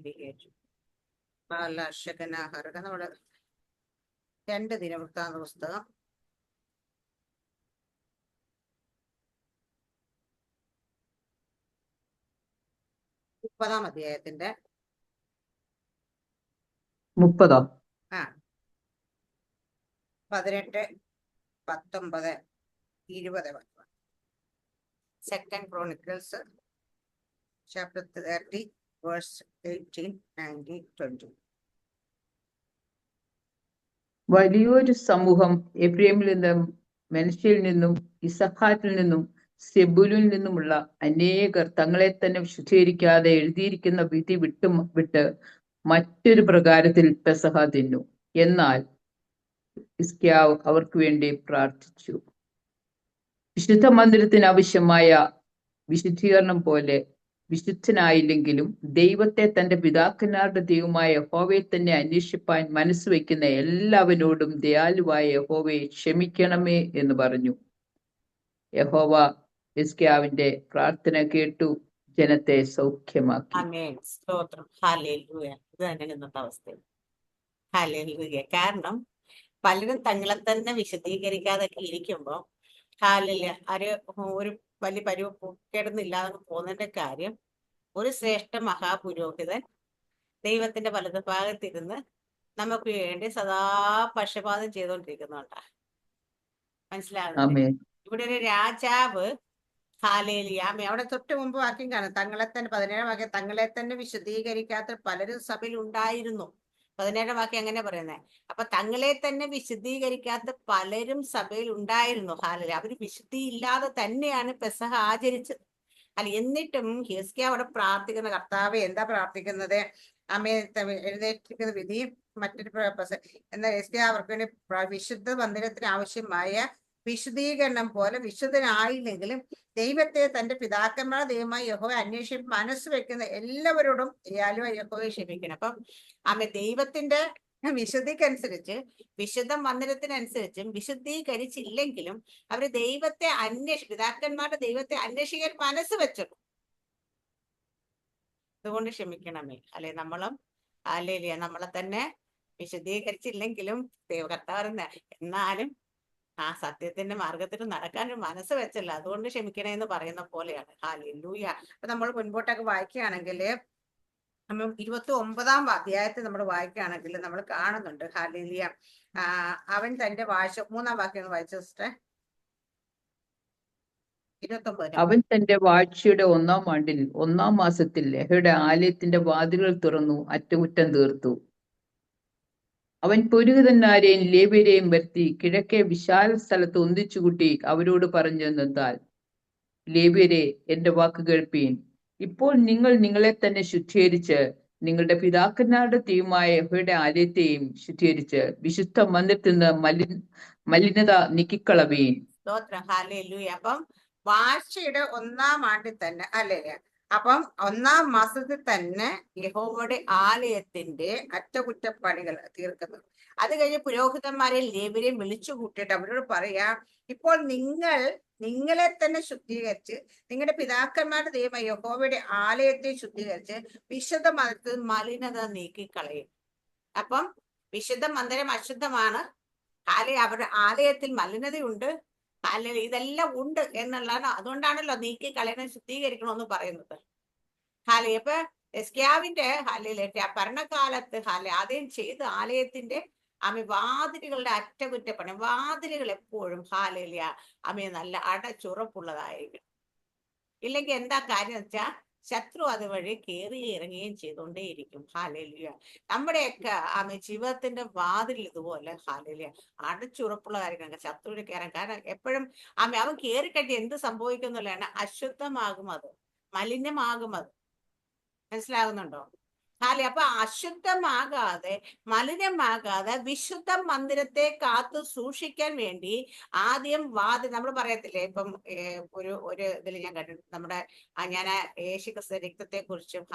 വിവേചു ശകനാഹാരക നമ്മുടെ 2 ദിനവൃത്താന്ത പുസ്തകം 30-ാം അധ്യായത്തിന്റെ 30 18, 19, 20. Second Chronicles chapter 30 verse 18, 19, 20. വലിയൊരു സമൂഹം എഫ്രയീമിൽ നിന്നും മനശ്ശെയിൽ നിന്നും ഇസ്സാഖാരിൽ നിന്നും സെബൂലൂനിൽ നിന്നുമുള്ള അനേകർ തങ്ങളെ തന്നെ വിശുദ്ധീകരിക്കാതെ എഴുതിയിരിക്കുന്ന വിധി വിട്ട് മറ്റൊരു പ്രകാരത്തിൽ പെസഹ തിന്നു. എന്നാൽ ഹിസ്കിയാവ് അവർക്ക് വേണ്ടി പ്രാർത്ഥിച്ചു. വിശുദ്ധ മന്ദിരത്തിന് ആവശ്യമായ വിശുദ്ധീകരണം പോലെ വിശുദ്ധനായില്ലെങ്കിലും ദൈവത്തെ തന്റെ പിതാക്കന്മാരുടെ ദൈവമായ യഹോവയെ തന്നെ അന്വേഷിപ്പാൻ മനസ്സ് വയ്ക്കുന്ന എല്ലാവരോടും ദയാലുവായ യഹോവയെ ക്ഷമിക്കണമേ എന്ന് പറഞ്ഞു. യഹോവ ഹിസ്കിയാവിന്റെ പ്രാർത്ഥന കേട്ടു, ജനത്തെ സൗഖ്യമാക്കി. സ്തോത്രം. ഹല്ലേലൂയ. ഇത് തന്നെ ഇന്നത്തെ അവസ്ഥ. ഹല്ലേലൂയ. കാരണം പലരും തങ്ങളെ തന്നെ വിശദീകരിക്കാതൊക്കെ ഇരിക്കുമ്പോ ഒരു വലിയ പരിവക്കേടൊന്നുമില്ലാതെ പോകുന്നതിന്റെ കാര്യം, ഒരു ശ്രേഷ്ഠ മഹാപുരോഹിതൻ ദൈവത്തിന്റെ വലതുഭാഗത്തിരുന്ന് നമുക്ക് വേണ്ടി സദാ പക്ഷപാതം ചെയ്തുകൊണ്ടിരിക്കുന്നുണ്ടാ. മനസ്സിലാകുന്നില്ലേ? ഇവിടെ ഒരു രാജാവ് ഹാലേലിയാമേ, അവിടെ തൊട്ട് മുമ്പ് വാക്യം കാണും, തങ്ങളെ തന്നെ 17-ാം വാക്യം, തങ്ങളെ തന്നെ വിശദീകരിക്കാത്ത പലരും സഭയിൽ ഉണ്ടായിരുന്നു. 17-ാം വാക്യം അങ്ങനെ പറയുന്നത്. അപ്പൊ തങ്ങളെ തന്നെ വിശുദ്ധീകരിക്കാത്ത പലരും സഭയിൽ ഉണ്ടായിരുന്നു. ഹാലേലിയ. അവര് വിശുദ്ധി ഇല്ലാതെ തന്നെയാണ് പെസഹ ആചരിച്ചത്. അല്ല, എന്നിട്ടും ഹിസ്കിയാവ് അവിടെ പ്രാർത്ഥിക്കുന്ന, കർത്താവെ എന്താ പ്രാർത്ഥിക്കുന്നത്? അമ്മയെ എഴുന്നേറ്റിരിക്കുന്ന വിധി മറ്റൊരു എന്നാൽ ഹിസ്കിയാവ് അവർക്ക് വേണ്ടി വിശുദ്ധ മന്ദിരത്തിന് ആവശ്യമായ വിശുദ്ധീകരണം പോലെ വിശുദ്ധനായില്ലെങ്കിലും ദൈവത്തെ തന്റെ പിതാക്കന്മാരുടെ ദൈവമായി യഹോവയെ അന്വേഷിച്ച് മനസ്സ് വെക്കുന്ന എല്ലാവരോടും യഹോവയെ ക്ഷമിക്കണം. അപ്പം ദൈവത്തിന്റെ വിശുദ്ധിക്കനുസരിച്ച്, വിശുദ്ധ മന്ദിരത്തിനനുസരിച്ചും വിശുദ്ധീകരിച്ചില്ലെങ്കിലും അവര് ദൈവത്തെ പിതാക്കന്മാരുടെ ദൈവത്തെ അന്വേഷിക്കാൻ മനസ്സ് വെച്ചു. അതുകൊണ്ട് ക്ഷമിക്കണമേ. അല്ലെ, നമ്മളെ തന്നെ വിശുദ്ധീകരിച്ചില്ലെങ്കിലും ദൈവകർത്താവ് എന്നാലും ആ സത്യത്തിന്റെ മാർഗത്തിൽ നടക്കാൻ ഒരു മനസ്സ് വെച്ചല്ല, അതുകൊണ്ട് ക്ഷമിക്കണേന്ന് പറയുന്ന പോലെയാണ്. ഹല്ലേലൂയ. അപ്പൊ നമ്മൾ മുൻപോട്ടൊക്കെ വായിക്കുകയാണെങ്കിൽ 29-ാം അധ്യായത്തിൽ നമ്മൾ വായിക്കുകയാണെങ്കിൽ നമ്മൾ കാണുന്നുണ്ട്, ഹല്ലേലൂയ, അവൻ തന്റെ 3-ാം വാക്യം വായിച്ച സിസ്റ്റർ. 29. അവൻ തന്റെ വാഴ്ചയുടെ 1-ാം ആണ്ടിൽ 1-ാം മാസത്തിൽ യഹോവയുടെ ആലയത്തിന്റെ വാതിലുകൾ തുറന്നു അറ്റകുറ്റം തീർത്തു. അവൻ പുരോഹിതന്മാരെയും ലേവ്യരെയും വരുത്തി കിഴക്കേ വിശാല സ്ഥലത്ത് ഒന്നിച്ചുകൂട്ടി അവരോട് പറഞ്ഞെന്നാൽ, ലേവ്യരെ, എന്റെ വാക്ക് കേൾപ്പീൻ. ഇപ്പോൾ നിങ്ങൾ നിങ്ങളെ തന്നെ ശുദ്ധീകരിച്ച് നിങ്ങളുടെ പിതാക്കന്മാരുടെ ദൈവമായ യഹോവയുടെ ആലയത്തെയും ശുദ്ധീകരിച്ച് വിശുദ്ധ മന്ദിരത്തിൽ നിന്ന് മലിനത നീക്കിക്കളവീൻ. അപ്പം വാഴ്ചയുടെ 1-ാം ആണ്ടിൽ തന്നെ, അല്ലേ, അപ്പം 1-ാം മാസത്തിൽ തന്നെ യഹോവയുടെ ആലയത്തിന്റെ അറ്റകുറ്റപ്പണികൾ തീർക്കുന്നു. അത് കഴിഞ്ഞ് പുരോഹിതന്മാരെയും ലേവ്യരെയും വിളിച്ചു കൂട്ടിയിട്ട് അവരോട് പറയാ, ഇപ്പോൾ നിങ്ങളെ തന്നെ ശുദ്ധീകരിച്ച് നിങ്ങളുടെ പിതാക്കന്മാരുടെ ദൈവമായ യഹോവയുടെ ആലയത്തെ ശുദ്ധീകരിച്ച് വിശുദ്ധ മന്ദിരത്തിൽ മലിനത നീക്കിക്കളയും. അപ്പം വിശുദ്ധ മന്ദിരം അശുദ്ധമാണ്, അവരുടെ ആലയത്തിൽ മലിനതയുണ്ട്, ഇതെല്ലാം ഉണ്ട് എന്നുള്ളതാണ്. അതുകൊണ്ടാണല്ലോ നീക്കി കളയണം, ശുദ്ധീകരിക്കണമെന്ന് പറയുന്നത്. അപ്പൊ ഹിസ്കിയാവിന്റെ ഭരണകാലത്ത് ആദ്യം ചെയ്ത ആലയത്തിന്റെ വാതിലുകളുടെ അറ്റകുറ്റപ്പണി, വാതിലുകൾ എപ്പോഴും നല്ല അടച്ചുറപ്പുള്ളതായിരിക്കും. ഇല്ലെങ്കിൽ എന്താ കാര്യം വെച്ചാൽ ശത്രു അതുവഴി കയറി ഇറങ്ങുകയും ചെയ്തുകൊണ്ടേയിരിക്കും. ഹാലേലുയ. നമ്മുടെയൊക്കെ ജീവിതത്തിന്റെ വാതിൽ ഇതുപോലെ ഹാലേലുയ അടച്ചുറപ്പുള്ള കാര്യങ്ങൾ ശത്രുവിന് കയറാൻ. കാരണം എപ്പോഴും അവൻ കയറിക്കട്ടി എന്ത് സംഭവിക്കുന്നുള്ളതാണ്, അശുദ്ധമാകും, അത് മലിനമാകും. അത് മനസ്സിലാകുന്നുണ്ടോ? അപ്പൊ അശുദ്ധമാകാതെ മലിനമാകാതെ വിശുദ്ധ മന്ദിരത്തെ കാത്തു സൂക്ഷിക്കാൻ വേണ്ടി ആദ്യം നമ്മൾ പറയത്തില്ലേ, ഇപ്പം ഒരു ഇതിൽ ഞാൻ കണ്ടിട്ടുണ്ട്, നമ്മുടെ ഞാൻ യേശുക്രിസ്തു രക്തത്തെ കുറിച്ചും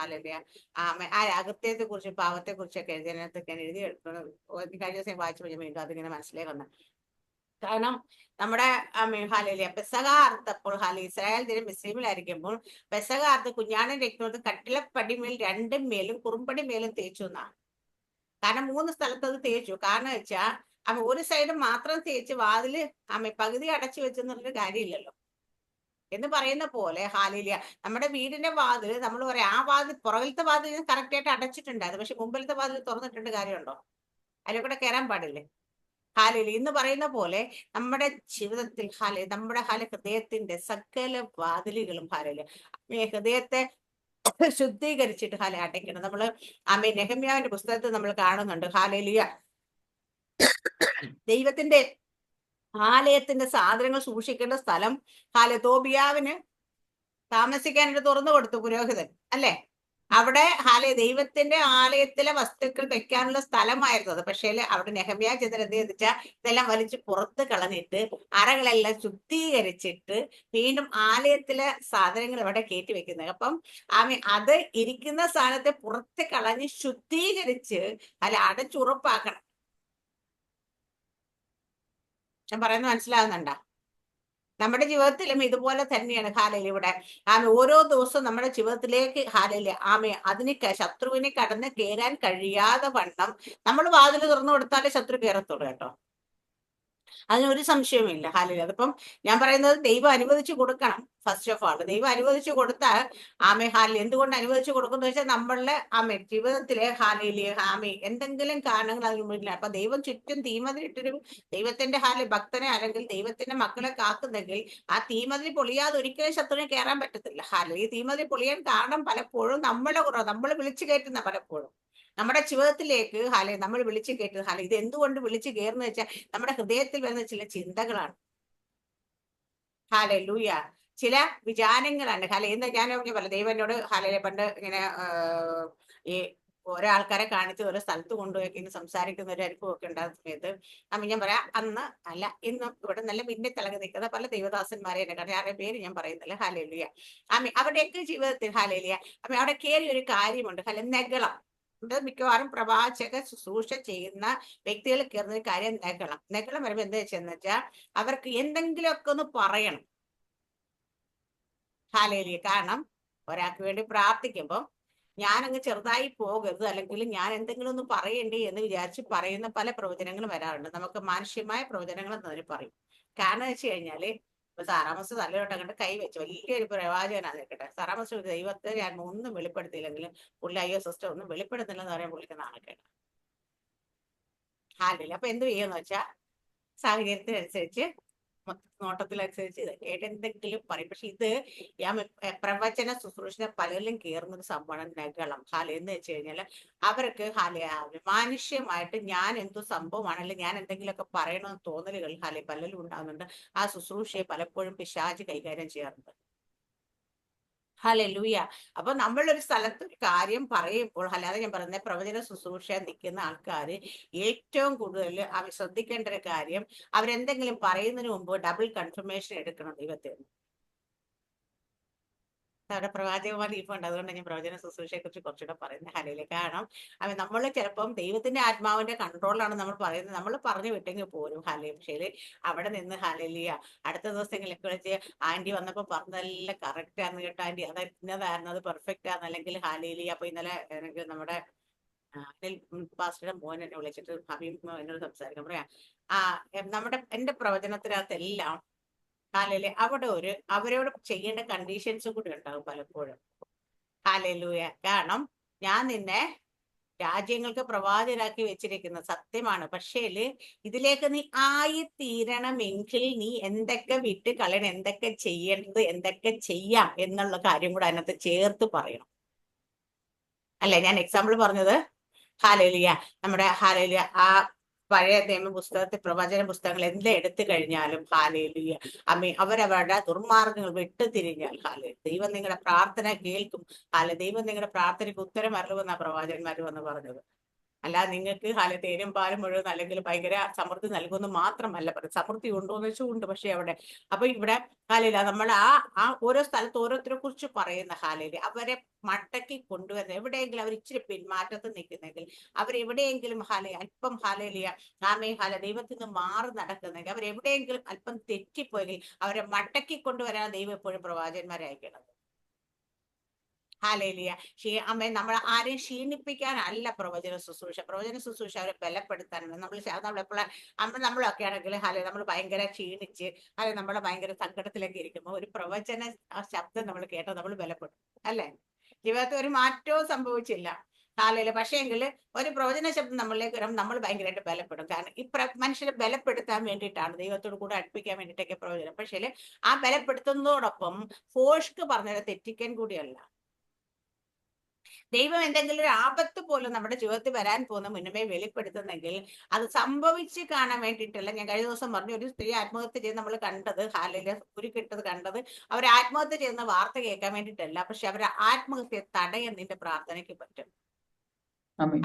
അകത്യത്തെ കുറിച്ചും പാവത്തെ കുറിച്ചൊക്കെ എഴുതിയതിനകത്ത് ഞാൻ എഴുതി കഴിഞ്ഞ ദിവസം വായിച്ചു കഴിഞ്ഞാൽ വീണ്ടും അതിങ്ങനെ മനസ്സിലേക്ക് വന്ന കാരണം നമ്മുടെ ഹാലയിലെ പെസഹ അറുത്തപ്പോൾ ഇസ്രായേൽ ദിനം മിസ്രൈമിലായിരിക്കുമ്പോൾ പെസഹ അറുത്ത് കുഞ്ഞാണൻ രക്തം കട്ടിളപ്പടിമേൽ രണ്ടും മേലും കുറുമ്പടി മേലും തേച്ചു എന്നാണ്. കാരണം 3 സ്ഥലത്ത് അത് തേച്ചു. കാരണം വെച്ചാൽ ഒരു സൈഡ് മാത്രം തേച്ച് വാതില് പകുതി അടച്ചു വെച്ചെന്നുള്ളൊരു കാര്യമില്ലല്ലോ എന്ന് പറയുന്ന പോലെ ഹാലേലിയ നമ്മുടെ വീടിന്റെ വാതിൽ നമ്മൾ പറയാം, ആ വാതിൽ പുറകിലത്തെ വാതിൽ കറക്റ്റ് ആയിട്ട് അടച്ചിട്ടുണ്ടായിരുന്നു, പക്ഷെ മുമ്പിലത്തെ വാതിൽ തുറന്നിട്ടുണ്ട്, കാര്യമുണ്ടോ? അതിൽ കൂടെ കയറാൻ പാടില്ലേ? ഹാലേലി എന്ന് പറയുന്ന പോലെ നമ്മുടെ ജീവിതത്തിൽ നമ്മുടെ ഹൃദയത്തിന്റെ സകല വാതിലുകളും ഹൃദയത്തെ ശുദ്ധീകരിച്ചിട്ട് അടയ്ക്കണം. നമ്മള് നെഹമ്യാവിന്റെ പുസ്തകത്തിൽ നമ്മൾ കാണുന്നുണ്ട്. ഹാലേലിയ ദൈവത്തിന്റെ ആലയത്തിന്റെ സാധനങ്ങൾ സൂക്ഷിക്കേണ്ട സ്ഥലം തോബിയാവിന് താമസിക്കാനായിട്ട് തുറന്നു കൊടുത്തു പുരോഹിതൻ, അല്ലെ? അവിടെ ദൈവത്തിന്റെ ആലയത്തിലെ വസ്തുക്കൾ വെക്കാനുള്ള സ്ഥലമായിരുന്നു അത്. പക്ഷേ അവിടെ നെഹമ്യാ ചെന്നിട്ട് എന്ത് വെച്ചാൽ ഇതെല്ലാം വലിച്ച് പുറത്ത് കളഞ്ഞിട്ട് അറകളെല്ലാം ശുദ്ധീകരിച്ചിട്ട് വീണ്ടും ആലയത്തിലെ സാധനങ്ങൾ അവിടെ കയറ്റി വെക്കുന്നത്. അപ്പം അത് ഇരിക്കുന്ന സ്ഥാനത്തെ പുറത്ത് കളഞ്ഞ് ശുദ്ധീകരിച്ച് അടച്ചുറപ്പാക്കണം. ഞാൻ പറയുന്നത് മനസ്സിലാകുന്നുണ്ടോ? നമ്മുടെ ജീവിതത്തിലും ഇതുപോലെ തന്നെയാണ് ഇവിടെ ഓരോ ദിവസവും നമ്മുടെ ജീവിതത്തിലേക്ക് അതിന് ശത്രുവിനെ കടന്ന് കയറാൻ കഴിയാതെ വണ്ണം നമ്മൾ വാതിൽ തുറന്നു കൊടുത്താലേ ശത്രു കയറത്തുള്ളൂ കേട്ടോ. അതിനൊരു സംശയവുമില്ല. അതിപ്പം ഞാൻ പറയുന്നത് ദൈവം അനുവദിച്ചു കൊടുക്കണം. ഫസ്റ്റ് ഓഫ് ആൾ ദൈവം അനുവദിച്ചു കൊടുത്താൽ എന്തുകൊണ്ട് അനുവദിച്ചു കൊടുക്കുന്നു വെച്ചാൽ നമ്മളുടെ ജീവിതത്തിലെ എന്തെങ്കിലും കാരണങ്ങൾ അതിന് മുന്നില്ല. അപ്പൊ ദൈവം ചുറ്റും തീമതിലിട്ടൊരു ദൈവത്തിന്റെ ഭക്തനെ അല്ലെങ്കിൽ ദൈവത്തിന്റെ മക്കളെ കാക്കുന്നെങ്കിൽ ആ തീമതിൽ പൊളിയാതെ ഒരിക്കലും ശത്രുവിനെ കയറാൻ പറ്റത്തില്ല. ഈ തീമതിൽ പൊളിയാൻ കാരണം പലപ്പോഴും നമ്മളെ കുറവ്, നമ്മൾ വിളിച്ചു കയറ്റുന്ന പലപ്പോഴും നമ്മുടെ ജീവിതത്തിലേക്ക് നമ്മൾ വിളിച്ചു കയറ്റുന്നത് ഇത് എന്തുകൊണ്ട് വിളിച്ചു കയറുന്ന വെച്ചാൽ നമ്മുടെ ഹൃദയത്തിൽ വരുന്ന ചില ചിന്തകളാണ്. ലൂയ ചില വിചാരങ്ങളാണ്. എന്താ ഞാൻ പറഞ്ഞു ദൈവം എന്നോട് പണ്ട് ഇങ്ങനെ ഈ ഓരോ ആൾക്കാരെ കാണിച്ച് ഓരോ സ്ഥലത്ത് കൊണ്ടുപോയി സംസാരിക്കുന്ന ഒരു അനുഭവമൊക്കെ ഉണ്ടാകുന്ന സമയത്ത് ഞാൻ പറയാം, അന്ന് അല്ല ഇന്നും ഇവിടെ നല്ല പിന്നെ തിളങ്ങി നിൽക്കുന്ന പല ദൈവദാസന്മാരെ എന്നെ കാണാൻ, ആരുടെ പേര് ഞാൻ പറയുന്നില്ല. ഹാലേലുയ അവിടെയൊക്കെ ജീവിതത്തിൽ അവിടെ കയറിയ ഒരു കാര്യമുണ്ട്. നെഗളം മിക്കവാറും പ്രവാചക ശുശ്രൂഷ ചെയ്യുന്ന വ്യക്തികൾ കയറുന്ന ഒരു കാര്യം നെഗളം വരുമ്പോ എന്താ വെച്ചെന്ന് വെച്ചാൽ അവർക്ക് എന്തെങ്കിലുമൊക്കെ ഒന്ന് പറയണം. കാരണം ഒരാൾക്ക് വേണ്ടി പ്രാർത്ഥിക്കുമ്പോൾ ഞാൻ അങ്ങ് ചെറുതായി പോകരുത്, അല്ലെങ്കിൽ ഞാൻ എന്തെങ്കിലും ഒന്ന് പറയണ്ടേ എന്ന് വിചാരിച്ച് പറയുന്ന പല പ്രവചനങ്ങളും വരാറുണ്ട്. നമുക്ക് മാനുഷ്യമായ പ്രവചനങ്ങൾ എന്നതിന് പറയും. കാരണം വെച്ച് കഴിഞ്ഞാല് ഇപ്പൊ സാറാമസ് തലയോട്ട് അങ്ങോട്ട് കൈവച്ചു വലിയൊരു പ്രവാചകനാണ് നിൽക്കട്ടെ. സാറാമസ് ദൈവത്തെ ഞാൻ ഒന്നും വെളിപ്പെടുത്തിയില്ലെങ്കിലും പുള്ളി അയ്യോ സിസ്റ്റർ ഒന്നും വെളിപ്പെടുത്തില്ലെന്ന് പറയാൻ പുള്ളിക്ക് നാണക്കേട്. അപ്പൊ എന്ത് ചെയ്യുമെന്ന് വെച്ചാൽ സാഹചര്യത്തിനനുസരിച്ച് നോട്ടത്തിനനുസരിച്ച് കേട്ട് എന്തെങ്കിലും പറയും. പക്ഷെ ഇത് പ്രവചന ശുശ്രൂഷ പലരിലും കയറുന്ന ഒരു സംഭവമാണ് നെഗളം. എന്ന് വെച്ച് കഴിഞ്ഞാൽ അവർക്ക് മാനുഷ്യമായിട്ട് ഞാൻ എന്തോ സംഭവമാണെങ്കിൽ ഞാൻ എന്തെങ്കിലുമൊക്കെ പറയണമെന്ന് തോന്നലുകൾ പലരിലും ഉണ്ടാകുന്നുണ്ട്. ആ ശുശ്രൂഷയെ പലപ്പോഴും പിശാച് കൈകാര്യം ചെയ്യാറുണ്ട്. ഹല്ലേലൂയ. അപ്പൊ നമ്മളൊരു സ്ഥലത്ത് ഒരു കാര്യം പറയുമ്പോൾ അല്ലാതെ ഞാൻ പറയുന്നത് പ്രവചന ശുശ്രൂഷ നിൽക്കുന്ന ആൾക്കാർ ഏറ്റവും കൂടുതൽ അവർ ശ്രദ്ധിക്കേണ്ട ഒരു കാര്യം അവരെന്തെങ്കിലും പറയുന്നതിന് മുമ്പ് ഡബിൾ കൺഫർമേഷൻ എടുക്കണം ദൈവത്തിൽ. അവിടെ പ്രവാചകന്മാർ ഇരിപ്പുണ്ട്, അതുകൊണ്ട് ഞാൻ പ്രവചന ശുശ്രൂഷയെ കുറിച്ച് കുറച്ചുകൂടെ പറയുന്നത്. ഹലയിലെ കാരണം നമ്മൾ ചിലപ്പം ദൈവത്തിന്റെ ആത്മാവിന്റെ കൺട്രോളാണ് നമ്മൾ പറയുന്നത്, നമ്മൾ പറഞ്ഞു വിട്ടെങ്കിൽ പോലും പക്ഷേ അവിടെ നിന്ന് ഹലലിയ അടുത്ത ദിവസങ്ങളിലൊക്കെ വെച്ച് ആന്റി വന്നപ്പോ പറഞ്ഞതെല്ലാം കറക്റ്റ് ആണെന്ന് കേട്ടോ ആന്റി, അത് ഇന്നതായിരുന്നു, അത് പെർഫെക്റ്റ് ആണ് അല്ലെങ്കിൽ ഹാലേലിയ. അപ്പൊ ഇന്നലെ നമ്മുടെ പാസ്റ്ററുടെ മോൻ എന്നെ വിളിച്ചിട്ട് എന്നോട് സംസാരിക്കാൻ പറയാം, എന്റെ പ്രവചനത്തിനകത്തെല്ലാം അവിടെ അവരോട് ചെയ്യേണ്ട കണ്ടീഷൻസും കൂടി ഉണ്ടാകും പലപ്പോഴും. ഹല്ലേലൂയ. കാരണം ഞാൻ നിന്നെ രാജ്യങ്ങൾക്ക് പ്രവാചകരാക്കി വെച്ചിരിക്കുന്ന സത്യമാണ്, പക്ഷേ ഇതിലേക്ക് നീ ആയിത്തീരണമെങ്കിൽ നീ എന്തൊക്കെ വിട്ട് കളയണം, എന്തൊക്കെ ചെയ്യേണ്ടത്, എന്തൊക്കെ ചെയ്യാം എന്നുള്ള കാര്യം കൂടെ അതിനകത്ത് ചേർത്ത് പറയണം. അല്ലെ ഞാൻ എക്സാമ്പിൾ പറഞ്ഞത്? ഹല്ലേലൂയ. നമ്മുടെ ഹല്ലേലൂയ ആ പഴയ നിയമ പുസ്തകത്തിൽ പ്രവചന പുസ്തകങ്ങൾ എന്തെല്ലാം എടുത്തു കഴിഞ്ഞാലും ഹാലേലുയ അവരവരുടെ ദുർമാർഗങ്ങൾ വിട്ടുതിരിഞ്ഞാൽ ദൈവം നിങ്ങളുടെ പ്രാർത്ഥന കേൾക്കും. ദൈവം നിങ്ങളുടെ പ്രാർത്ഥനയ്ക്ക് ഉത്തരം അറിയുമെന്നാ പ്രവാചകന്മാർ വന്ന് പറഞ്ഞത്. അല്ലാതെ നിങ്ങൾക്ക് തേനും പാലും മുഴുവൻ അല്ലെങ്കിൽ ഭയങ്കര സമൃദ്ധി നൽകുമെന്ന് മാത്രമല്ല പറയും. സമൃദ്ധി ഉണ്ടോ എന്ന് വെച്ചാൽ ഉണ്ട്, പക്ഷെ അവിടെ അപ്പൊ ഇവിടെ ഹാലയില നമ്മൾ ആ ഓരോ സ്ഥലത്ത് ഓരോരുത്തരെ കുറിച്ച് പറയുന്ന ഹാലയില് അവരെ മട്ടക്കി കൊണ്ടുവരുന്ന എവിടെയെങ്കിലും അവർ ഇച്ചിരി പിന്മാറ്റത്ത് നിൽക്കുന്നെങ്കിൽ, അവരെവിടെയെങ്കിലും അല്പം ഹാലയിലിയ ദൈവത്തിൽ നിന്ന് മാറി നടക്കുന്നെങ്കിൽ, അവരെവിടെയെങ്കിലും അല്പം തെറ്റിപ്പോയെങ്കിൽ അവരെ മട്ടക്കി കൊണ്ടുവരാൻ ദൈവം എപ്പോഴും പ്രവാചകന്മാരെ അയക്കണം. ഹാലേലിയ. നമ്മൾ ആരെയും ക്ഷീണിപ്പിക്കാനല്ല പ്രവചന ശുശ്രൂഷ. പ്രവചന ശുശ്രൂഷ അവരെ ബലപ്പെടുത്താനാണ്. നമ്മളൊക്കെ ആണെങ്കിൽ നമ്മൾ ഭയങ്കര ക്ഷീണിച്ച് നമ്മളെ ഭയങ്കര സങ്കടത്തിലൊക്കെ ഇരിക്കുമ്പോൾ ഒരു പ്രവചന ശബ്ദം നമ്മൾ കേട്ടാൽ നമ്മൾ ബലപ്പെടും, അല്ലെ? ജീവിതത്തിൽ ഒരു മാറ്റവും സംഭവിച്ചില്ല, ഹാലയില്. പക്ഷേ എങ്കിൽ ഒരു പ്രവചന ശബ്ദം നമ്മളിലേക്ക് വരുമ്പോൾ നമ്മൾ ഭയങ്കരമായിട്ട് ബലപ്പെടും. കാരണം ഈ മനുഷ്യരെ ബലപ്പെടുത്താൻ വേണ്ടിയിട്ടാണ്, ദൈവത്തോട് കൂടെ അടുപ്പിക്കാൻ വേണ്ടിയിട്ടൊക്കെ പ്രവചനം. പക്ഷേ ആ ബലപ്പെടുത്തുന്നതോടൊപ്പം ഫോഷ്ക്ക് പറഞ്ഞത് തെറ്റിക്കാൻ കൂടിയല്ല. ദൈവം എന്തെങ്കിലും ഒരു ആപത്ത് പോലും നമ്മുടെ ജീവിതത്തിൽ വരാൻ പോകുന്ന മുന്നമേ വെളിപ്പെടുത്തുന്നെങ്കിൽ അത് സംഭവിച്ച് കാണാൻ വേണ്ടിയിട്ടല്ല. ഞാൻ കഴിഞ്ഞ ദിവസം പറഞ്ഞു, ഒരു സ്ത്രീ ആത്മഹത്യ ചെയ്ത് നമ്മൾ കണ്ടത്, ഹാലയിലെ ഉരുക്കിട്ടത് കണ്ടത്, അവർ ആത്മഹത്യ ചെയ്യുന്ന വാർത്ത കേൾക്കാൻ വേണ്ടിയിട്ടല്ല, പക്ഷെ അവരെ ആത്മഹത്യ തടയാൻ നിന്റെ പ്രാർത്ഥനയ്ക്ക് പറ്റും.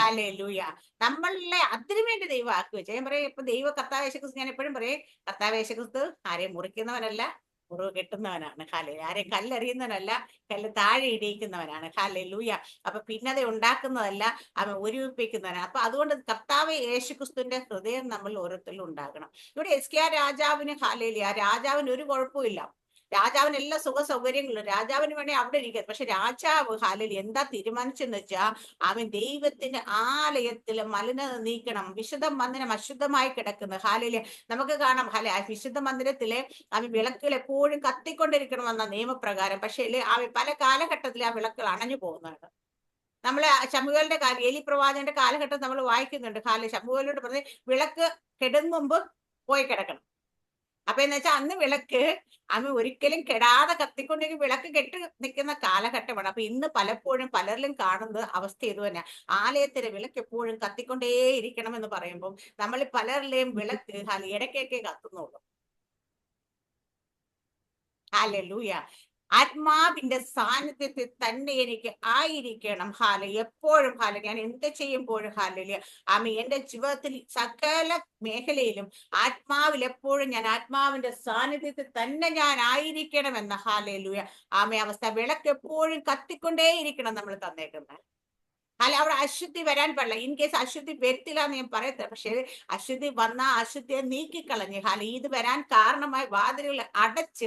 ഹല്ലേലൂയ. നമ്മളെ അതിനു വേണ്ടി ദൈവം ആക്കി വെച്ചു. ഞാൻ പറയാം, ഇപ്പൊ കർത്താവ് യേശുക്രിസ്തു, ഞാൻ എപ്പോഴും പറയും, കർത്താവ് യേശുക്രിസ്തു ആരെയും മുറിക്കുന്നവനല്ല, മുറിവ് കെട്ടുന്നവനാണ്. ഹാലയിലൂയ. ആരെയും കല്ലെറിയുന്നവനല്ല, കല്ല് താഴെ ഇടിയിക്കുന്നവനാണ്. ഹാലയിലൂയ. അപ്പൊ ഭിന്നത ഉണ്ടാക്കുന്നതല്ല, അവൻ ഒരുമിപ്പിക്കുന്നവനാണ്. അപ്പൊ അതുകൊണ്ട് കർത്താവ് യേശുക്രിസ്തുവിന്റെ ഹൃദയം നമ്മൾ ഓരോരുത്തരിലും ഉണ്ടാകണം. ഇവിടെ എസ്കിയാ രാജാവിന് ഹാലയിലൂയ, രാജാവിന് ഒരു കുഴപ്പമില്ല, രാജാവിന് എല്ലാ സുഖ സൗകര്യങ്ങളും, രാജാവിന് വേണേ അവിടെ ഇരിക്കാം. പക്ഷെ രാജാവ് ഹാലയിലൂയ എന്താ തീരുമാനിച്ചെന്ന് വെച്ചാൽ, അവൻ ദൈവത്തിന്റെ ആലയത്തിൽ മലിനത നീക്കണം. വിശുദ്ധ മന്ദിരം അശുദ്ധമായി കിടക്കുന്നത്, ഹാലയിലൂയ നമുക്ക് കാണാം. വിശുദ്ധ മന്ദിരത്തിലെ അവൻ വിളക്കുകൾ എപ്പോഴും കത്തിക്കൊണ്ടിരിക്കണമെന്ന നിയമപ്രകാരം. പക്ഷേ പല കാലഘട്ടത്തിൽ ആ വിളക്കുകൾ അണഞ്ഞു പോകുന്നുണ്ട്. നമ്മളെ ശമൂവേലിന്റെ ഏലി പ്രവാചകന്റെ കാലഘട്ടം നമ്മൾ വായിക്കുന്നുണ്ട്. ശമൂവേലോട് പറഞ്ഞ് വിളക്ക് കെടും മുമ്പ് പോയി കിടക്കണം. അപ്പൊ എന്ന് വെച്ചാൽ അന്ന് വിളക്ക് അവൻ ഒരിക്കലും കെടാതെ കത്തിക്കൊണ്ടിരിക്കും, വിളക്ക് കെട്ട് നിൽക്കുന്ന കാലഘട്ടമാണ്. അപ്പൊ ഇന്ന് പലപ്പോഴും പലരിലും കാണുന്നത് അവസ്ഥ ഇത് തന്നെ. ആലയത്തിലെ വിളക്ക് എപ്പോഴും കത്തിക്കൊണ്ടേ ഇരിക്കണം എന്ന് പറയുമ്പോൾ നമ്മൾ പലരിലെയും വിളക്ക് ഇടയ്ക്കൊക്കെ കത്തുന്നുള്ളൂ. ഹല്ലേലൂയ. ആത്മാവിന്റെ സാന്നിധ്യത്തിൽ തന്നെ എനിക്ക് ആയിരിക്കണം. എപ്പോഴും ഞാൻ എന്ത് ചെയ്യുമ്പോഴും എന്റെ ജീവിതത്തിൽ സകല മേഖലയിലും ആത്മാവിൽ എപ്പോഴും ഞാൻ ആത്മാവിന്റെ സാന്നിധ്യത്തിൽ തന്നെ ഞാൻ ആയിരിക്കണം എന്ന ഹാലയിലൂയ അവസ്ഥ. വിളക്ക് എപ്പോഴും കത്തിക്കൊണ്ടേയിരിക്കണം നമ്മൾ തന്നേക്കുന്നത്. അവിടെ അശുദ്ധി വരാൻ പാടില്ല. ഇൻ കേസ് അശുദ്ധി വരത്തില്ല എന്ന് ഞാൻ പറയത്തില്ല, പക്ഷെ അശുദ്ധി വന്നാൽ അശുദ്ധിയെ നീക്കിക്കളഞ്ഞ് ഇത് വരാൻ കാരണമായ വാതിലുകൾ അടച്ച്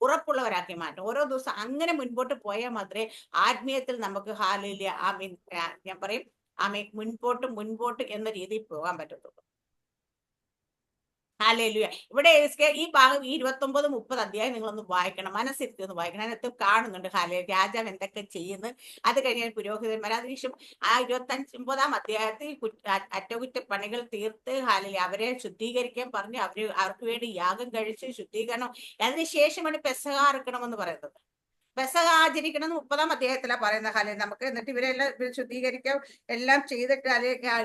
ഉറപ്പുള്ളവരാക്കി മാറ്റും. ഓരോ ദിവസം അങ്ങനെ മുൻപോട്ട് പോയാൽ മാത്രമേ ആത്മീയത്തിൽ നമുക്ക് ഞാൻ പറയും മുൻപോട്ട് എന്ന രീതിയിൽ പോകാൻ പറ്റത്തുള്ളൂ. ഹല്ലേലൂയ. ഇവിടെ ഈ ഭാഗം 29, 30 അധ്യായം നിങ്ങളൊന്ന് വായിക്കണം, മനസ്സിരുത്തി ഒന്ന് വായിക്കണം. അതിനകത്ത് കാണുന്നുണ്ട് രാജാവ് എന്തൊക്കെ ചെയ്യുന്നു. അത് കഴിഞ്ഞ പുരോഹിതന്മാർ, അതിനുശേഷം ആ 29 അധ്യായത്തിൽ അറ്റകുറ്റപ്പണികൾ തീർത്ത് അവരെ ശുദ്ധീകരിക്കാൻ പറഞ്ഞ് അവർക്ക് വേണ്ടി യാഗം കഴിച്ച് ശുദ്ധീകരണം. അതിനുശേഷമാണ് പെസഹ അറുക്കണമെന്ന് പറയുന്നത്. പെസഹ ആചരിക്കണം 30 അധ്യായത്തിലാണ് പറയുന്ന നമുക്ക്. എന്നിട്ട് ഇവരെല്ലാം ശുദ്ധീകരിക്കാം, എല്ലാം ചെയ്തിട്ട്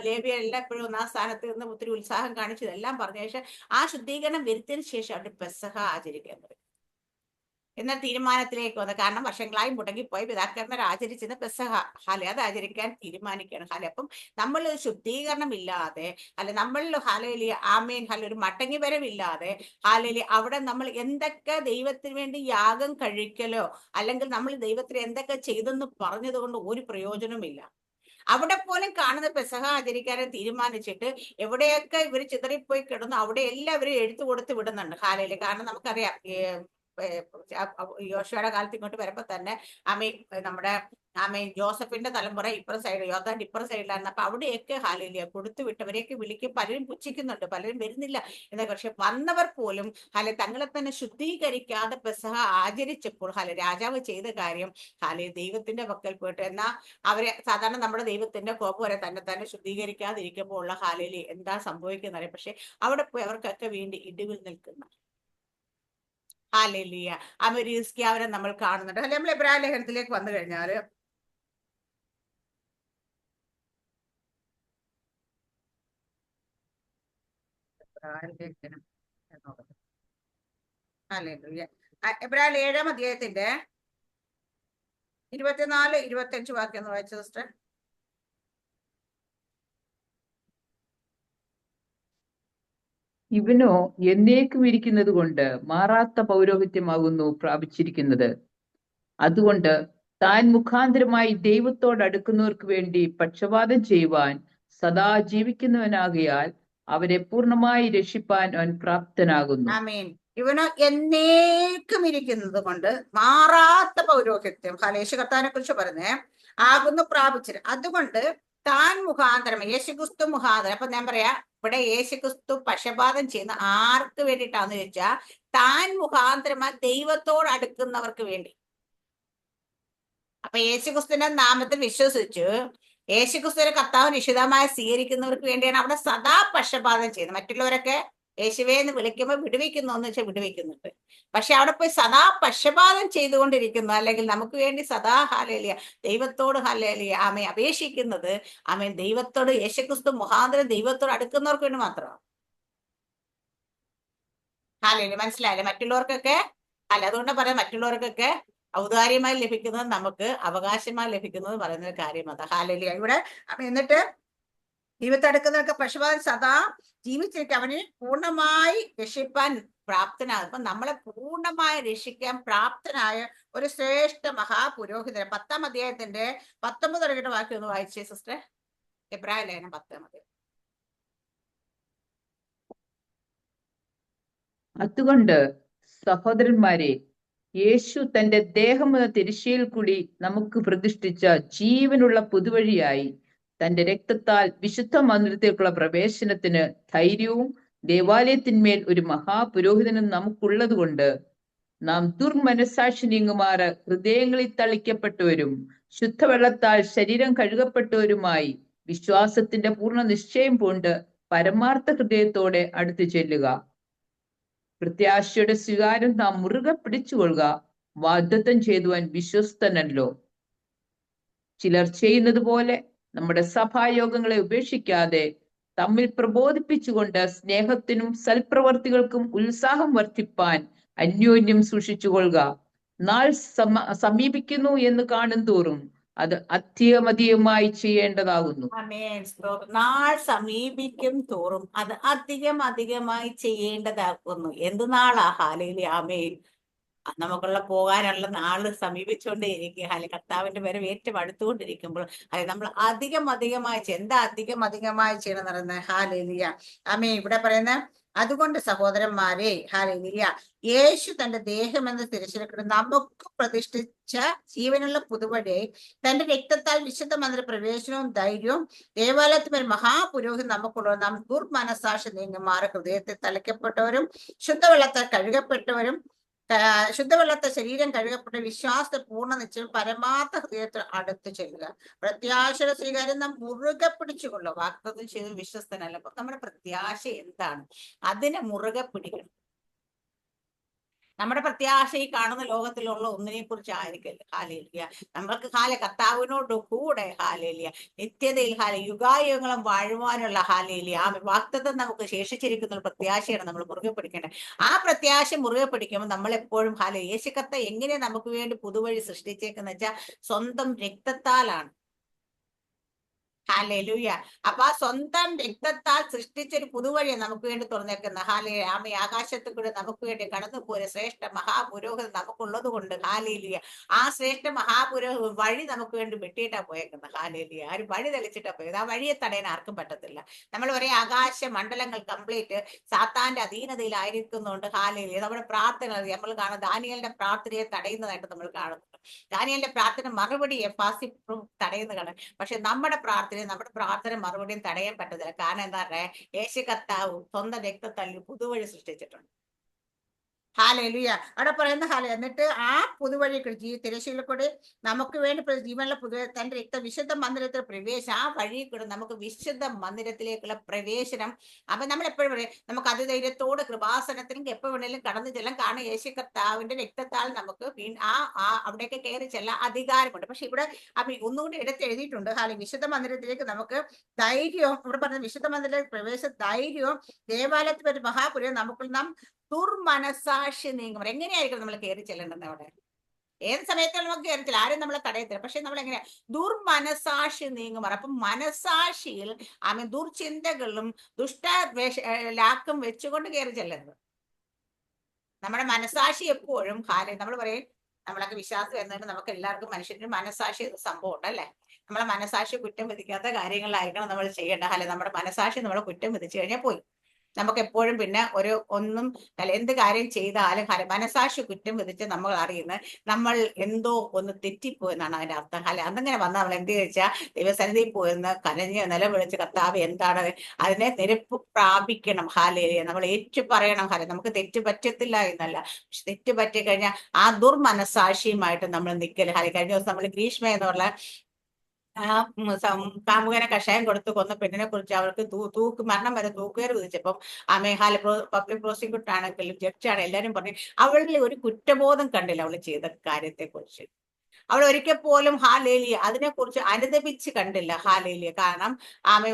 ലേവ്യർ എല്ലാം എപ്പോഴും ഒന്നാം സ്ഥാനത്ത് നിന്ന് ഒത്തിരി ഉത്സാഹം കാണിച്ചതെല്ലാം പറഞ്ഞ ശേഷം ആ ശുദ്ധീകരണം വരുത്തിയതിനു ശേഷം അവർ പെസഹ ആചരിക്കാൻ തുടങ്ങി എന്ന തീരുമാനത്തിലേക്ക് വന്നു. കാരണം വർഷങ്ങളായി മുടങ്ങിപ്പോയി പിതാക്കന്മാർ ആചരിച്ചിരുന്ന പെസഹ അത് ആചരിക്കാൻ തീരുമാനിക്കുകയാണ്. അപ്പം നമ്മൾ ശുദ്ധീകരണം ഇല്ലാതെ നമ്മളിൽ ഒരു മടങ്ങി വരവില്ലാതെ അവിടെ നമ്മൾ എന്തൊക്കെ ദൈവത്തിന് വേണ്ടി യാഗം കഴിക്കലോ അല്ലെങ്കിൽ നമ്മൾ ദൈവത്തിന് എന്തൊക്കെ ചെയ്തെന്ന് പറഞ്ഞത് കൊണ്ട് ഒരു പ്രയോജനവുമില്ല. അവിടെ പോലും കാണുന്ന പെസഹ ആചരിക്കാനെ തീരുമാനിച്ചിട്ട് എവിടെയൊക്കെ ഇവർ ചിതറിപ്പോയി കിടന്നു അവിടെ എല്ലാവരും എഴുത്തു കൊടുത്ത് വിടുന്നുണ്ട് കാരണം നമുക്കറിയാം യോശുവയുടെ കാലത്ത് ഇങ്ങോട്ട് വരുമ്പോ തന്നെ നമ്മുടെ ജോസഫിന്റെ തലമുറ ഇപ്പുറ സൈഡ്, യോർദാന്റെ ഇപ്പുറ സൈഡിലായിരുന്നു. അപ്പൊ അവിടെയൊക്കെ കൊടുത്തു വിട്ടവരെയൊക്കെ വിളിക്കും, പലരും പുച്ഛിക്കുന്നുണ്ട്, പലരും വരുന്നില്ല എന്നൊക്കെ. പക്ഷെ വന്നവർ പോലും തങ്ങളെ തന്നെ ശുദ്ധീകരിക്കാതെ പെസഹ ആചരിച്ചപ്പോൾ രാജാവ് ചെയ്ത കാര്യം ദൈവത്തിന്റെ പക്കൽ പോയിട്ട്, എന്നാ അവരെ സാധാരണ നമ്മുടെ ദൈവത്തിന്റെ കോപം വരെ തന്നെ ശുദ്ധീകരിക്കാതിരിക്കുമ്പോൾ ഉള്ള എന്താ സംഭവിക്കുന്നത്. പക്ഷെ അവിടെ പോയി അവർക്കൊക്കെ വേണ്ടി ഇടിവിൽ നിൽക്കുന്ന ഹല്ലേലൂയ അവരെ നമ്മൾ കാണുന്നുണ്ട്. നമ്മൾ എബ്രായ ലേഖനത്തിലേക്ക് വന്നു കഴിഞ്ഞാല് എബ്രായ 7 അധ്യായത്തിന്റെ 24, 25 വാക്യം ഒന്ന് വായിച്ചു സിസ്റ്റർ. ഇവനോ എന്നേക്കും ഇരിക്കുന്നത് കൊണ്ട് മാറാത്ത പൗരോഹിത്യമാകുന്നു പ്രാപിച്ചിരിക്കുന്നത്. അതുകൊണ്ട് താൻ മുഖാന്തരമായി ദൈവത്തോട് അടുക്കുന്നവർക്ക് വേണ്ടി പക്ഷപാതം ചെയ്യുവാൻ സദാ ജീവിക്കുന്നവനാകിയാൽ അവരെ പൂർണ്ണമായി രക്ഷിപ്പാൻ അവൻ പ്രാപ്തനാകുന്നു. ആമേൻ. ഇവനോ എന്നേക്കും ഇരിക്കുന്നത് കൊണ്ട് മാറാത്ത പൗരോഹിത്യം, യേശു കർത്താവിനെ കുറിച്ച് പറഞ്ഞേ, ആകുന്നു പ്രാപിച്ചത്. അതുകൊണ്ട് താൻ മുഖാന്തരം, യേശുക്രിസ്തു മുഖാന്തരം. അപ്പൊ ഞാൻ പറയാ, ഇവിടെ യേശുക്രിസ്തു പക്ഷപാതം ചെയ്യുന്ന ആർക്ക് വേണ്ടിയിട്ടാന്ന് ചോദിച്ചാൽ, താൻ മുഖാന്തരമായി ദൈവത്തോട് അടുക്കുന്നവർക്ക് വേണ്ടി. അപ്പൊ യേശുക്രിസ്തുവിന്റെ നാമത്തിൽ വിശ്വസിച്ചു യേശുക്രിസ്തുവിന്റെ കർത്താവ് നിശ്ചിതമായി സ്വീകരിക്കുന്നവർക്ക് വേണ്ടിയാണ് അവിടെ സദാ പക്ഷപാതം ചെയ്യുന്നത്. മറ്റുള്ളവരൊക്കെ യേശുവേ എന്ന് വിളിക്കുമ്പോൾ വിടുവിക്കുന്നു എന്ന് വെച്ചാൽ വിടുവിക്കുന്നുണ്ട്. പക്ഷെ അവിടെ പോയി സദാ പക്ഷപാതം ചെയ്തുകൊണ്ടിരിക്കുന്നു, അല്ലെങ്കിൽ നമുക്ക് വേണ്ടി സദാ ഹാലേലിയ ദൈവത്തോട് ഹാലേലിയ ആമേ അപേക്ഷിക്കുന്നത്, ആമേ ദൈവത്തോട് യേശുക്രിസ്തു മുഖാന്തരം ദൈവത്തോട് അടുക്കുന്നവർക്ക് വേണ്ടി മാത്രമാണ്. ഹാലേലിയ, മനസ്സിലായില്ലേ? മറ്റുള്ളവർക്കൊക്കെ അല്ല, അതുകൊണ്ട് പറയാം, മറ്റുള്ളവർക്കൊക്കെ ഔദാര്യമായി ലഭിക്കുന്നത് നമുക്ക് അവകാശമായി ലഭിക്കുന്നത് പറയുന്ന ഒരു കാര്യം അതാ. ഹാലേലിയ. ഇവിടെ എന്നിട്ട് ദൈവത്തെടുക്കുന്നവർക്ക് പക്ഷപാതം സദാ ജീവിച്ചിരിക്കുക, അവന് പൂർണ്ണമായി രക്ഷിപ്പാൻ പ്രാപ്തനാകും. അപ്പൊ നമ്മളെ പൂർണ്ണമായി രക്ഷിക്കാൻ പ്രാപ്തനായ ഒരു ശ്രേഷ്ഠ മഹാപുരോഹിതൻ. 10-ാം അധ്യായത്തിന്റെ 19 വാക്യം ഒന്ന് വായിച്ചേ സിസ്റ്റർ. എബ്രായ ലേഖനം 10-ാം അധ്യായം. അതുകൊണ്ട് സഹോദരന്മാരെ, യേശു തന്റെ ദേഹം എന്ന തിരശ്ശീൽ കൂടി നമുക്ക് പ്രതിഷ്ഠിച്ച ജീവനുള്ള പുതുവഴിയായി തന്റെ രക്തത്താൽ വിശുദ്ധ മന്ദിരത്തിലേക്കുള്ള പ്രവേശനത്തിന് ധൈര്യവും ദേവാലയത്തിന്മേൽ ഒരു മഹാപുരോഹിതനും നമുക്കുള്ളത് കൊണ്ട് നാം ദുർമനസാക്ഷി നീങ്ങുമാറ് ഹൃദയങ്ങളിൽ തളിക്കപ്പെട്ടവരും ശുദ്ധവെള്ളത്താൽ ശരീരം കഴുകപ്പെട്ടവരുമായി വിശ്വാസത്തിന്റെ പൂർണ്ണ നിശ്ചയം കൊണ്ട് പരമാർത്ഥ ഹൃദയത്തോടെ അടുത്തു ചെല്ലുക. പ്രത്യാശയുടെ സ്വീകാരം നാം മുറുകെ പിടിച്ചുകൊള്ളുക. വാഗ്ദത്തം ചെയ്തുവാൻ വിശ്വസ്തനല്ലോ. ചിലർ ചെയ്യുന്നത് പോലെ നമ്മുടെ സഭായോഗങ്ങളെ ഉപേക്ഷിക്കാതെ തമ്മിൽ പ്രബോധിപ്പിച്ചുകൊണ്ട് സ്നേഹത്തിനും സൽപ്രവർത്തികൾക്കും ഉത്സാഹം വർദ്ധിപ്പാൻ അന്യോന്യം സൂക്ഷിച്ചുകൊള്ളുക. നാൾ സമീപിക്കുന്നു എന്ന് കാണും തോറും അത് അധികമധികമായി ചെയ്യേണ്ടതാകുന്നു. നാൾ സമീപിക്കും തോറും അത് അധികമായി ചെയ്യേണ്ടതാകുന്നു. എന്ത് നാളാ? ഹാലേലൂയ, ആമേൻ. നമുക്കുള്ള പോകാനുള്ള നാള് സമീപിച്ചുകൊണ്ടേയിരിക്കുക. അല്ലെങ്കിൽ കർത്താവിന്റെ വരവ് ഏറ്റവും അടുത്തുകൊണ്ടിരിക്കുമ്പോൾ അത് നമ്മൾ അധികമായി എന്താ അധികമായി ചെയ്യണം എന്ന് പറയുന്നത്? ഹാലേലൂയ, ആമേൻ. ഇവിടെ പറയുന്ന അതുകൊണ്ട് സഹോദരന്മാരെ, ഹാലേലൂയ, യേശു തന്റെ ദേഹം എന്ന തിരശ്ശീല നമുക്ക് പ്രതിഷ്ഠിച്ച ജീവനുള്ള പുതുവഴി തന്റെ രക്തത്താൽ വിശുദ്ധ മന്ദിര പ്രവേശനവും ധൈര്യവും ദേവാലയത്തിൽ ഒരു മഹാപുരോഹിതൻ നമുക്കുള്ളവർ. നാം ദുർമനസാക്ഷി നീങ്ങുമാറ് ഹൃദയത്തിൽ തളിക്കപ്പെട്ടവരും ശുദ്ധവെള്ളത്താൽ കഴുകപ്പെട്ടവരും ശുദ്ധവെള്ളത്തെ ശരീരം കഴുകപ്പെട്ട വിശ്വാസത്തെ പൂർണ്ണ നിശ്ചയം പരമാർത്ഥ ഹൃദയത്തിൽ അടുത്ത് ചെല്ലുക. പ്രത്യാശയുടെ സ്വീകാര്യം നാം മുറുകെ പിടിച്ചുകൊള്ളുക. വാഗ്ദത്തം ചെയ്ത് വിശ്വസ്തനല്ല. അപ്പൊ നമ്മുടെ പ്രത്യാശ എന്താണ്? അതിനെ മുറുകെ പിടിക്കണം. നമ്മുടെ പ്രത്യാശ ഈ കാണുന്ന ലോകത്തിലുള്ള ഒന്നിനെ കുറിച്ച് ആയിരിക്കില്ല. ഹാലേലിയ. നമ്മൾക്ക് കർത്താവിനോട് കൂടെ ഹാലേലിയ നിത്യതയിൽ യുഗായുഗങ്ങളും വാഴുവാനുള്ള ഹാലേലിയ ആ വാഗ്ദത്തം നമുക്ക് ശേഷിച്ചിരിക്കുന്ന ഒരു പ്രത്യാശയാണ് നമ്മൾ മുറുകെ പിടിക്കേണ്ടത്. ആ പ്രത്യാശ മുറുകെ പിടിക്കുമ്പോൾ നമ്മൾ എപ്പോഴും യേശു കർത്താവ് എങ്ങനെ നമുക്ക് വേണ്ടി പുതുവഴി സൃഷ്ടിച്ചേക്കെന്ന് വെച്ചാൽ സ്വന്തം രക്തത്താലാണ്. ഹാലേലൂയ. അപ്പൊ ആ സ്വന്തം രക്തത്താൽ സൃഷ്ടിച്ചൊരു പുതുവഴിയെ നമുക്ക് വേണ്ടി തുറന്നേക്കുന്ന ആമ ആകാശത്തിൽ കൂടെ നമുക്ക് വേണ്ടി കടന്നു പോയ ശ്രേഷ്ഠ മഹാപുരോഹിതൻ നമുക്കുള്ളത് കൊണ്ട് ഹാലേലൂയ. ആ ശ്രേഷ്ഠ മഹാപുരോഹിത വഴി നമുക്ക് വേണ്ടി വെട്ടിയിട്ടാ പോയേക്കുന്നത്. ഹാലേലൂയ. ആ ഒരു വഴി തെളിച്ചിട്ടാ പോയത്. ആ വഴിയെ തടയാൻ ആർക്കും പറ്റത്തില്ല. നമ്മൾ പറയും ആകാശ മണ്ഡലങ്ങൾ കംപ്ലീറ്റ് സാത്താന്റെ അധീനതയിലായിരിക്കുന്നുണ്ട്. ഹാലേലൂയ. നമ്മുടെ പ്രാർത്ഥന നമ്മൾ കാണും. ദാനിയേലിന്റെ പ്രാർത്ഥനയെ തടയുന്നതായിട്ട് നമ്മൾ കാണുന്നുണ്ട്. ദാനിയേലിന്റെ പ്രാർത്ഥന മറുപടിയെ ഫാസി തടയുന്ന കാണാം. പക്ഷെ നമ്മുടെ പ്രാർത്ഥന മറുപടിയും തടയാൻ പറ്റത്തില്ല. കാരണം എന്താ പറയാ, യേശു കർത്താവ് സ്വന്തം രക്തത്താൽ പുതുവഴി സൃഷ്ടിച്ചിട്ടുണ്ട്. ഹാലേലൂയ. അവിടെ പറയുന്ന എന്നിട്ട് ആ പുതുവഴി തിരശ്ശീല കൂടി നമുക്ക് വേണ്ടി ജീവനുള്ള തന്റെ രക്ത വിശുദ്ധ മന്ദിരത്തിൽ പ്രവേശനം. ആ വഴി കൂടെ നമുക്ക് വിശുദ്ധ മന്ദിരത്തിലേക്കുള്ള പ്രവേശനം. അപ്പൊ നമ്മൾ എപ്പോഴും പറയും നമുക്ക് അതിധൈര്യത്തോട് കൃപാസനത്തിലും എപ്പോ വേണേലും കടന്നു ചെല്ലാം. കാരണം യേശു കർത്താവിന്റെ രക്തത്താൽ നമുക്ക് അവിടേക്ക് കയറി ചെല്ലാൻ അധികാരമുണ്ട്. പക്ഷെ ഇവിടെ ഒന്നുകൂടി എടുത്തെഴുതിയിട്ടുണ്ട്. വിശുദ്ധ മന്ദിരത്തിലേക്ക് നമുക്ക് ധൈര്യവും, ഇവിടെ പറഞ്ഞ വിശുദ്ധ മന്ദിരത്തിലേക്ക് പ്രവേശ ധൈര്യവും ദേവാലയത്തിൽ ഒരു മഹാപുരം നമുക്ക് നാം ദുർമനസാക്ഷി നീങ്ങുമ്പോൾ എങ്ങനെയായിരിക്കും നമ്മൾ കയറി ചെല്ലേണ്ടത്? അവിടെ ഏത് സമയത്തും നമുക്ക് കയറത്തില്ല, ആരും നമ്മളെ തടയത്തില്ല. പക്ഷെ നമ്മൾ എങ്ങനെയാ ദുർമനസാക്ഷി നീങ്ങുമാർ. അപ്പൊ മനസാക്ഷിയിൽ ദുർചിന്തകളും ലാക്കും വെച്ചുകൊണ്ട് കയറി ചെല്ലരുത്. നമ്മുടെ മനസാക്ഷി എപ്പോഴും നമ്മൾ പറയും, നമ്മളൊക്കെ വിശ്വാസം എന്നിട്ട് നമുക്ക് എല്ലാവർക്കും മനുഷ്യന്റെ മനസാക്ഷി സംഭവം ഉണ്ട് അല്ലെ. നമ്മളെ മനസാക്ഷി കുറ്റം വിധിക്കാത്ത കാര്യങ്ങളായിരിക്കണം നമ്മൾ ചെയ്യേണ്ട. അല്ലെ, നമ്മുടെ മനസാക്ഷി നമ്മളെ കുറ്റം വിധിച്ചു കഴിഞ്ഞാൽ പോയി. നമുക്ക് എപ്പോഴും പിന്നെ ഒന്നും അല്ല, എന്ത് കാര്യം ചെയ്താലും മനസാക്ഷി കുറ്റം വിധിച്ച് നമ്മൾ അറിയുന്നത് നമ്മൾ എന്തോ ഒന്ന് തെറ്റിപ്പോയെന്നാണ് അതിന്റെ അർത്ഥം. അല്ലെ, അന്നങ്ങനെ വന്നാൽ നമ്മൾ എന്ത് ചോദിച്ചാൽ ദൈവസന്നിധിയിൽ പോയെന്ന് കരഞ്ഞ് നിലവിളിച്ച് കർത്താവ് എന്താണ് അതിനെ നിരപ്പ് പ്രാപിക്കണം. ഹാലേലിയ, നമ്മൾ ഏറ്റു പറയണം. നമുക്ക് തെറ്റ് പറ്റത്തില്ല എന്നല്ല, പക്ഷെ തെറ്റ് പറ്റി കഴിഞ്ഞാൽ ആ ദുർമനസാക്ഷിയുമായിട്ട് നമ്മൾ നിൽക്കല്. കഴിഞ്ഞ ദിവസം നമ്മൾ ഗ്രീഷ്മ എന്നുള്ള കാമുകനെ കഷായം കൊടുത്ത് കൊന്ന പെണ്ണിനെ കുറിച്ച് അവർക്ക് മരണം വരെ തൂക്കുകയർ വിധിച്ചപ്പം മേഘാല പബ്ലിക് പ്രോസിക്യൂട്ടർ ആണെങ്കിലും ജഡ്ജാണ് എല്ലാരും പറഞ്ഞു അവളിൽ ഒരു കുറ്റബോധം കണ്ടില്ല അവൾ ചെയ്ത കാര്യത്തെ കുറിച്ച്. അവൾ ഒരിക്കൽ പോലും ഹാലേലിയ അതിനെക്കുറിച്ച് അനുദപിച്ച് കണ്ടില്ല. ഹാലേലിയ കാരണം ആമ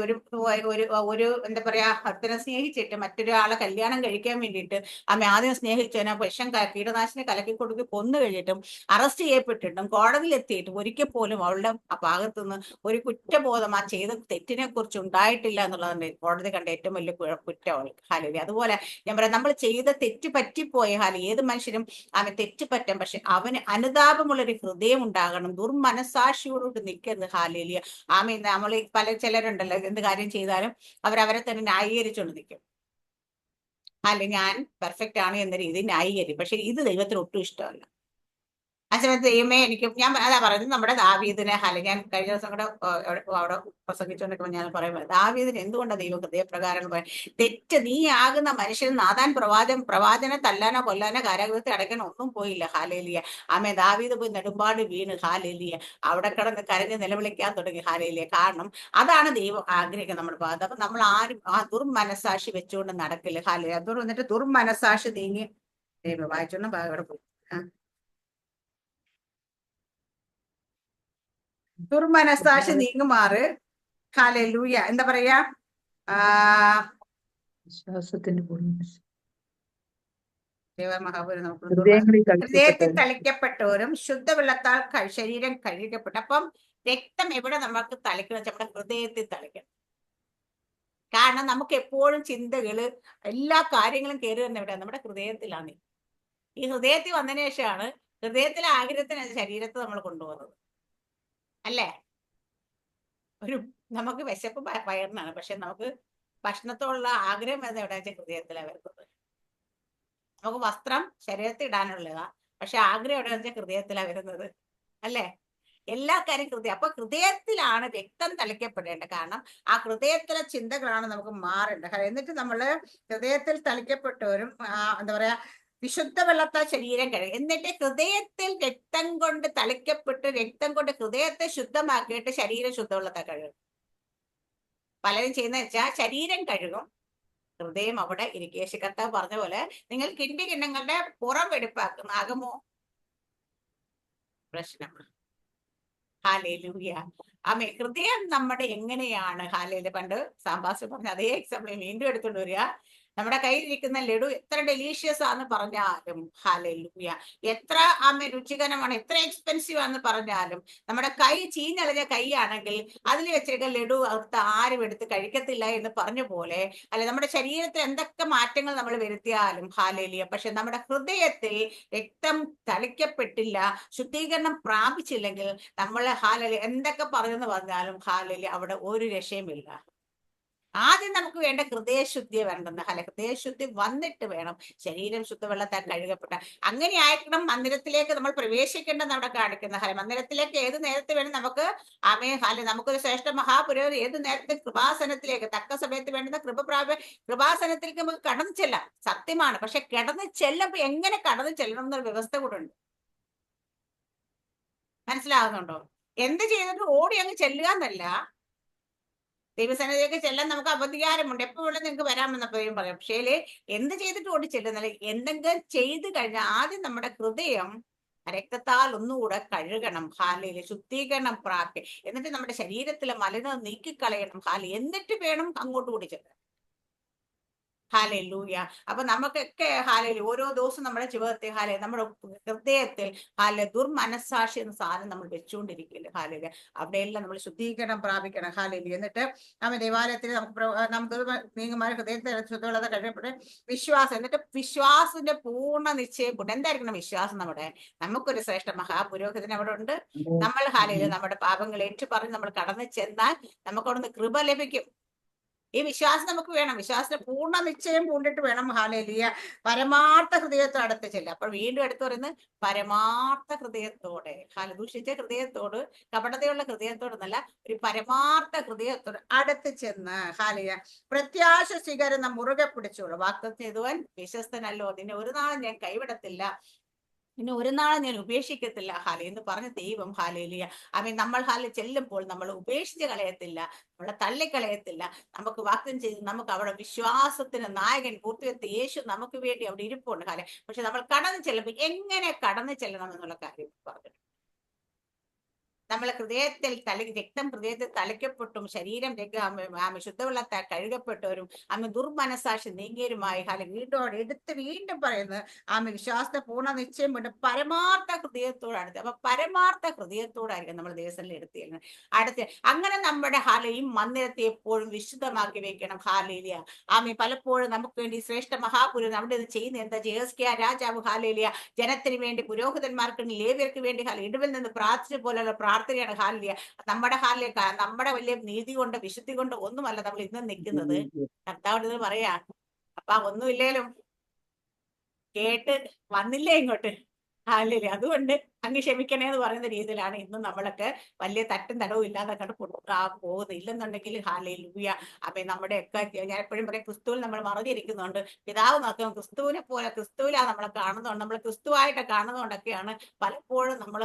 ഒരു എന്താ പറയാ ഭക്തനെ സ്നേഹിച്ചിട്ട് മറ്റൊരാളെ കല്യാണം കഴിക്കാൻ വേണ്ടിയിട്ട് ആദ്യം സ്നേഹിച്ചതിനെ കീടനാശിനെ കലക്കി കൊടുക്കി കൊന്നു കഴിഞ്ഞിട്ടും അറസ്റ്റ് ചെയ്യപ്പെട്ടിട്ടും കോടതിയിൽ എത്തിയിട്ടും ഒരിക്കൽ പോലും അവളുടെ ഭാഗത്തുനിന്ന് ഒരു കുറ്റബോധം ആ ചെയ്ത തെറ്റിനെ കുറിച്ച് ഉണ്ടായിട്ടില്ല എന്നുള്ളതാണ് കോടതി കണ്ട ഏറ്റവും വലിയ കുറ്റം ഹാലേലിയ. അതുപോലെ ഞാൻ പറയാം, നമ്മൾ ചെയ്ത തെറ്റ് പറ്റിപ്പോയ ഏത് മനുഷ്യനും തെറ്റ് പറ്റാം, പക്ഷെ അവന് അനുതാപമുള്ളൊരു ഹൃദയം ഉണ്ടാകണം. ദുർമനസാക്ഷിയോടുകൂടി നിൽക്കരുത്. ഹാലേലിയ. നമ്മൾ ചിലരുണ്ടല്ലോ, എന്ത് കാര്യം ചെയ്താലും അവരവരെ തന്നെ ന്യായീകരിച്ചുകൊണ്ട് നിൽക്കും. അല്ലെ, ഞാൻ പെർഫെക്റ്റ് ആണ് എന്ന രീതിയിൽ ന്യായീകരിക്കും. പക്ഷെ ഇത് ദൈവത്തിന് ഒട്ടും ഇഷ്ടമല്ല. ആ സമയത്ത് ദൈവമേ ഞാൻ അതാ പറയുന്നത്, നമ്മുടെ ദാവീദിനെ ഞാൻ കഴിഞ്ഞ ദിവസം കൂടെ അവിടെ പ്രസംഗിച്ചുകൊണ്ടിരിക്കുമ്പോൾ ഞാൻ പറയുമ്പോൾ ദാവീദിന് എന്തുകൊണ്ടാണ് ദൈവം ഹൃദയപ്രകാരം തെറ്റ് നീ ആകുന്ന മനുഷ്യൻ നാഥാൻ പ്രവാചനെ തല്ലാനോ കൊല്ലാനോ കാരാഗൃഹത്തെ അടയ്ക്കാനോ ഒന്നും പോയില്ല. ഹാലേലിയ. ദാവീദ് പോയി നെടുമ്പാട് വീണ് ഹാലേലിയ അവിടെ കിടന്ന് കരഞ്ഞ് നിലവിളിക്കാൻ തുടങ്ങി. ഹാലേലിയ. കാരണം അതാണ് ദൈവം ആഗ്രഹിക്കുന്നത് നമ്മുടെ ഭാഗത്ത്. അപ്പൊ നമ്മൾ ആരും ആ ദുർമനസാക്ഷി വെച്ചുകൊണ്ട് നടക്കില്ല. ഹാലേലിയ. അതുകൊണ്ട് വന്നിട്ട് ദുർമനസാക്ഷി നീങ്ങി ദൈവം വായിച്ചോണ്ട് അവിടെ പോയി. ദുർമനസാക്ഷി നീങ്ങുമാറ് ഹല്ലേലൂയ എന്താ പറയാ വിശ്വാസത്തിന്റെ ഹൃദയത്തിൽ തളിക്കപ്പെട്ടവരും ശുദ്ധവെള്ളത്താൽ ശരീരം കഴുകപ്പെട്ടു. അപ്പം രക്തം എവിടെ നമുക്ക് തളിക്കണം വെച്ചാൽ നമ്മുടെ ഹൃദയത്തിൽ തളിക്കണം. കാരണം നമുക്ക് എപ്പോഴും ചിന്തകള് എല്ലാ കാര്യങ്ങളും കയറി വന്ന എവിടെ നമ്മുടെ ഹൃദയത്തിലാണ്. ഈ ഹൃദയത്തിൽ വന്നതിന് ശേഷമാണ് ഹൃദയത്തിലെ ആഗ്രഹത്തിന് ശരീരത്തെ നമ്മൾ കൊണ്ടുപോകുന്നത് അല്ലേ. നമുക്ക് വിശപ്പ് വയറിനാണ്, പക്ഷെ നമുക്ക് ഭക്ഷണത്തോടുള്ള ആഗ്രഹം വരുന്നത് എവിടെ വെച്ചാൽ ഹൃദയത്തിലാണ് വരുന്നത്. നമുക്ക് വസ്ത്രം ശരീരത്തിൽ ഇടാനുള്ളതാ, പക്ഷെ ആഗ്രഹം എവിടെ വെച്ചാൽ ഹൃദയത്തിലാണ് വരുന്നത് അല്ലേ. എല്ലാ കാര്യം ഹൃദയം. അപ്പൊ ഹൃദയത്തിലാണ് രക്തം തളിക്കപ്പെടേണ്ടത്. കാരണം ആ ഹൃദയത്തിലെ ചിന്തകളാണ് നമുക്ക് മാറേണ്ടത്. എന്നിട്ട് നമ്മള് ഹൃദയത്തിൽ തളിക്കപ്പെട്ടവരും എന്താ പറയാ വിശുദ്ധ വെള്ളത്താൽ ശരീരം കഴുകും. എന്നിട്ട് ഹൃദയത്തിൽ രക്തം കൊണ്ട് തളിക്കപ്പെട്ട് രക്തം കൊണ്ട് ഹൃദയത്തെ ശുദ്ധമാക്കിയിട്ട് ശരീരം ശുദ്ധവെള്ളത്താൽ കഴുകും. പലരും ചെയ്യുന്ന വെച്ചാൽ ശരീരം കഴുകും, ഹൃദയം അവിടെ ഇരിക്കുക. യേശു കർത്താവ് പറഞ്ഞ പോലെ നിങ്ങൾ കിണ്ണങ്ങളുടെ പുറം വെടിപ്പാക്കും, അകമോ പ്രശ്നമാണ്. ഹാലേലൂയ. ഹൃദയം നമ്മുടെ എങ്ങനെയാണ് ഹാലേലു. പണ്ട് സാമ്പാസ് പറഞ്ഞ അതേ എക്സാമ്പിൾ വീണ്ടും എടുത്തുകൊണ്ട് വരിക. നമ്മുടെ കയ്യിലിരിക്കുന്ന ലഡു എത്ര ഡെലീഷ്യസ് ആണെന്ന് പറഞ്ഞാലും ഹല്ലേലൂയ, എത്ര രുചികരമാണ്, എത്ര എക്സ്പെൻസീവ് ആണെന്ന് പറഞ്ഞാലും നമ്മുടെ കൈ ചീഞ്ഞളിഞ്ഞ കൈയാണെങ്കിൽ അതിൽ വെച്ചിരിക്കുന്ന ലഡു അവിടുത്തെ ആരും എടുത്ത് കഴിക്കത്തില്ല എന്ന് പറഞ്ഞ പോലെ അല്ലെ, നമ്മുടെ ശരീരത്തിൽ എന്തൊക്കെ മാറ്റങ്ങൾ നമ്മൾ വരുത്തിയാലും ഹല്ലേലൂയ, പക്ഷെ നമ്മുടെ ഹൃദയത്തിൽ രക്തം തളിക്കപ്പെട്ടില്ല, ശുദ്ധീകരണം പ്രാപിച്ചില്ലെങ്കിൽ നമ്മൾ ഹല്ലേലൂയ എന്തൊക്കെ പറഞ്ഞെന്ന് പറഞ്ഞാലും ഹല്ലേലൂയ അവിടെ ഒരു രക്ഷയുമില്ല. ആദ്യം നമുക്ക് വേണ്ട ഹൃദയശുദ്ധി വേണ്ടെന്ന്. ഹൃദയശുദ്ധി വന്നിട്ട് വേണം ശരീരം ശുദ്ധവെള്ളത്താൽ കഴുകപ്പെട്ട. അങ്ങനെ ആയിരിക്കണം മന്ദിരത്തിലേക്ക് നമ്മൾ പ്രവേശിക്കേണ്ടെന്ന് അവിടെ കാണിക്കുന്ന. മന്ദിരത്തിലേക്ക് ഏത് നേരത്തെ വേണം നമുക്ക് നമുക്കൊരു ശ്രേഷ്ഠ മഹാപുരോഹിതൻ ഏത് നേരത്തെ കൃപാസനത്തിലേക്ക് തക്ക സമയത്ത് വേണ്ടുന്ന കൃപാസനത്തിലേക്ക് നമുക്ക് കടന്നു ചെല്ലാം. സത്യമാണ്. പക്ഷെ കിടന്ന് ചെല്ലുമ്പോ എങ്ങനെ കടന്നു ചെല്ലണം എന്നൊരു വ്യവസ്ഥ കൂടെ ഉണ്ട്. മനസ്സിലാകുന്നുണ്ടോ? എന്ത് ചെയ്തിട്ട് ഓടി അങ്ങ് ചെല്ലുക എന്നല്ല, ദൈവസന്നിധിയിലേക്ക് ചെല്ലാൻ നമുക്ക് അധികാരമുണ്ട്. എപ്പോഴും നിങ്ങൾക്ക് വരാമെന്നപ്പോഴും പറയാം. പക്ഷേ എന്ത് ചെയ്തിട്ട് ഓടി ചെല്ലുന്നില്ല, എന്തെങ്കിലും ചെയ്തു കഴിഞ്ഞാൽ ആദ്യം നമ്മുടെ ഹൃദയം രക്തത്താൽ ഒന്നുകൂടെ കഴുകണം. ഹാലയില് ശുദ്ധീകരണം പ്രാപ്തി. എന്നിട്ട് നമ്മുടെ ശരീരത്തിലെ മലിനത നീക്കിക്കളയണം. എന്നിട്ട് വേണം അങ്ങോട്ട് കൂടി ചെല്ലാൻ. ഹല്ലേലൂയ. അപ്പൊ നമുക്കൊക്കെ ഹാലയില് ഓരോ ദിവസവും നമ്മുടെ ജീവിതത്തിൽ നമ്മുടെ ഹൃദയത്തിൽ ദുർമനസ്സാക്ഷി എന്ന സാധനം നമ്മൾ വെച്ചുകൊണ്ടിരിക്കില്ല. അവിടെയെല്ലാം നമ്മൾ ശുദ്ധീകരണം പ്രാപിക്കണം. എന്നിട്ട് നമ്മ ദേവാലയത്തിൽ നമുക്ക് നീങ്ങുമാർ ഹൃദയത്തെ ശുദ്ധമുള്ളത് കഴിയപ്പെട്ട് വിശ്വാസം, എന്നിട്ട് വിശ്വാസത്തിന്റെ പൂർണ്ണ നിശ്ചയം കൊണ്ട് എന്തായിരിക്കണം വിശ്വാസം? നമുക്കൊരു ശ്രേഷ്ഠ മഹാപുരോഹിതൻ അവിടെ ഉണ്ട്. നമ്മൾ നമ്മുടെ പാപങ്ങൾ ഏറ്റുപറഞ്ഞ് നമ്മൾ കടന്നു ചെന്നാൽ നമുക്ക് അവിടുന്ന് കൃപ ലഭിക്കും. ഈ വിശ്വാസം നമുക്ക് വേണം. വിശ്വാസത്തെ പൂർണ്ണ നിശ്ചയം പൂണ്ടിട്ട് വേണം പരമാർത്ഥ ഹൃദയത്തോട് അടുത്ത് ചെല്ലുക. അപ്പോൾ വീണ്ടും എടുത്തു പറയുന്നത് പരമാർത്ഥ ഹൃദയത്തോടെ, ദൂഷിച്ച ഹൃദയത്തോട്, കപടതയുള്ള ഹൃദയത്തോടെന്നല്ല, ഒരു പരമാർത്ഥ ഹൃദയത്തോട് അടുത്ത് ചെന്ന് പ്രത്യാശ സ്വീകരണം മുറുകെ പിടിച്ചോളൂ. വാഗ്ദത്തം ചെയ്തവൻ വിശ്വസ്തനല്ലോ, നിന്നെ ഒരു നാളും ഞാൻ കൈവിടത്തില്ല, പിന്നെ ഒരു നാളും ഞാൻ ഉപേക്ഷിക്കത്തില്ല എന്ന് പറഞ്ഞ ദൈവം നമ്മൾ ചെല്ലുമ്പോൾ നമ്മൾ ഉപേക്ഷിച്ച് കളയത്തില്ല, നമ്മളെ തള്ളിക്കളയത്തില്ല. നമുക്ക് വാഗ്ദത്തം ചെയ്ത് നമുക്ക് അവിടെ വിശ്വാസത്തിന് നായകൻ പൂർത്തിവെച്ച യേശു നമുക്ക് വേണ്ടി അവിടെ ഇരിപ്പുണ്ട്. പക്ഷെ നമ്മൾ കടന്നു ചെല്ലുമ്പോൾ എങ്ങനെ കടന്നു ചെല്ലണം എന്നുള്ള കാര്യം പറഞ്ഞു. നമ്മളെ ഹൃദയത്തിൽ രക്തം ഹൃദയത്തിൽ തളിക്കപ്പെട്ടും ശരീരം ശുദ്ധവെള്ളത്താൽ കഴുകപ്പെട്ടവരും ദുർമനസാക്ഷി നീങ്ങിയവരുമായി വീണ്ടും എടുത്ത് വീണ്ടും പറയുന്നത് വിശ്വാസത്തെ പൂർണ്ണ നിശ്ചയം കൊണ്ട് പരമാർത്ഥ ഹൃദയത്തോടാണ്. അപ്പൊ പരമാർത്ഥ ഹൃദയത്തോടായിരിക്കും നമ്മൾ ദേശങ്ങളിൽ എടുത്തിരുന്നത്. അങ്ങനെ നമ്മുടെ ഈ മന്ദിരത്തെ എപ്പോഴും വിശുദ്ധമാക്കി വെക്കണം. പലപ്പോഴും നമുക്ക് വേണ്ടി ശ്രേഷ്ഠ മഹാപുരോഹിതൻ അവിടെ ഇത് ചെയ്യുന്ന എന്താ? ജെഹസ്കിയാ രാജാവ് ജനത്തിന് വേണ്ടി, പുരോഹിതന്മാർക്ക് ലേവ്യർക്ക് വേണ്ടി ഇടിവിൽ നിന്ന് പ്രാർത്ഥിച്ച പോലെയുള്ള പ്രാർത്ഥനയാണ്. നമ്മുടെ വലിയ നീതി കൊണ്ട് വിശുദ്ധി കൊണ്ട് ഒന്നുമല്ല നമ്മൾ ഇന്ന് നിൽക്കുന്നത്. കർത്താവ് ഇത് പറയാ, അപ്പൊ ഒന്നുമില്ലേലും കേട്ട് വന്നില്ലേ ഇങ്ങോട്ട്. അതുകൊണ്ട് അങ്ങ് ക്ഷമിക്കണേ എന്ന് പറയുന്ന രീതിയിലാണ് ഇന്ന് നമ്മളൊക്കെ വലിയ തട്ടും തടവും ഇല്ലാതെ കണ്ട് പോകുന്നത്. ഇല്ലെന്നുണ്ടെങ്കിൽ ഹല്ലേലൂയ. അപ്പൊ നമ്മുടെയൊക്കെ ഞാൻ എപ്പോഴും പറയും, ക്രിസ്തുവിൽ നമ്മൾ മറിഞ്ഞിരിക്കുന്നുണ്ട്. പിതാവ് നോക്കുമ്പോൾ ക്രിസ്തുവിനെ പോലെ, ക്രിസ്തുവിലാണ് നമ്മളെ കാണുന്നതുകൊണ്ട്, നമ്മൾ ക്രിസ്തുവായിട്ട് കാണുന്നതുകൊണ്ടൊക്കെയാണ് പലപ്പോഴും നമ്മൾ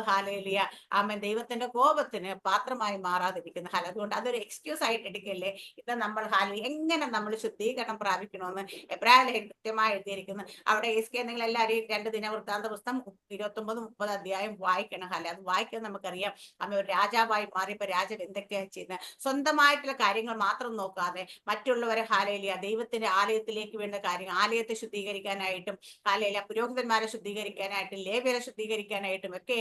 ദൈവത്തിന്റെ കോപത്തിന് പാത്രമായി മാറാതിരിക്കുന്നത്. അതുകൊണ്ട് അതൊരു എക്സ്ക്യൂസ് ആയിട്ട് എടുക്കല്ലേ. ഇത് നമ്മൾ എങ്ങനെ നമ്മൾ ശുദ്ധീകരണം പ്രാപിക്കണമെന്ന് എബ്രായലേഖനം കൃത്യമായി എഴുതിയിരിക്കുന്നു. അവിടെ നിങ്ങൾ എല്ലാവരും 2 ദിനവൃത്താന്ത പുസ്തകം 29-30 അധ്യായം വായിക്കണം. അത് വായിക്കാൻ നമുക്കറിയാം. ഒരു രാജാവായി മാറിയപ്പോ രാജാവ് എന്തൊക്കെയാണ് ചെയ്യുന്നത്? സ്വന്തമായിട്ടുള്ള കാര്യങ്ങൾ മാത്രം നോക്കാതെ മറ്റുള്ളവരെ ദൈവത്തിന്റെ ആലയത്തിലേക്ക് വേണ്ട കാര്യങ്ങൾ, ആലയത്തെ ശുദ്ധീകരിക്കാനായിട്ടും പുരോഹിതന്മാരെ ശുദ്ധീകരിക്കാനായിട്ടും ലേവ്യരെ ശുദ്ധീകരിക്കാനായിട്ടും ഒക്കെ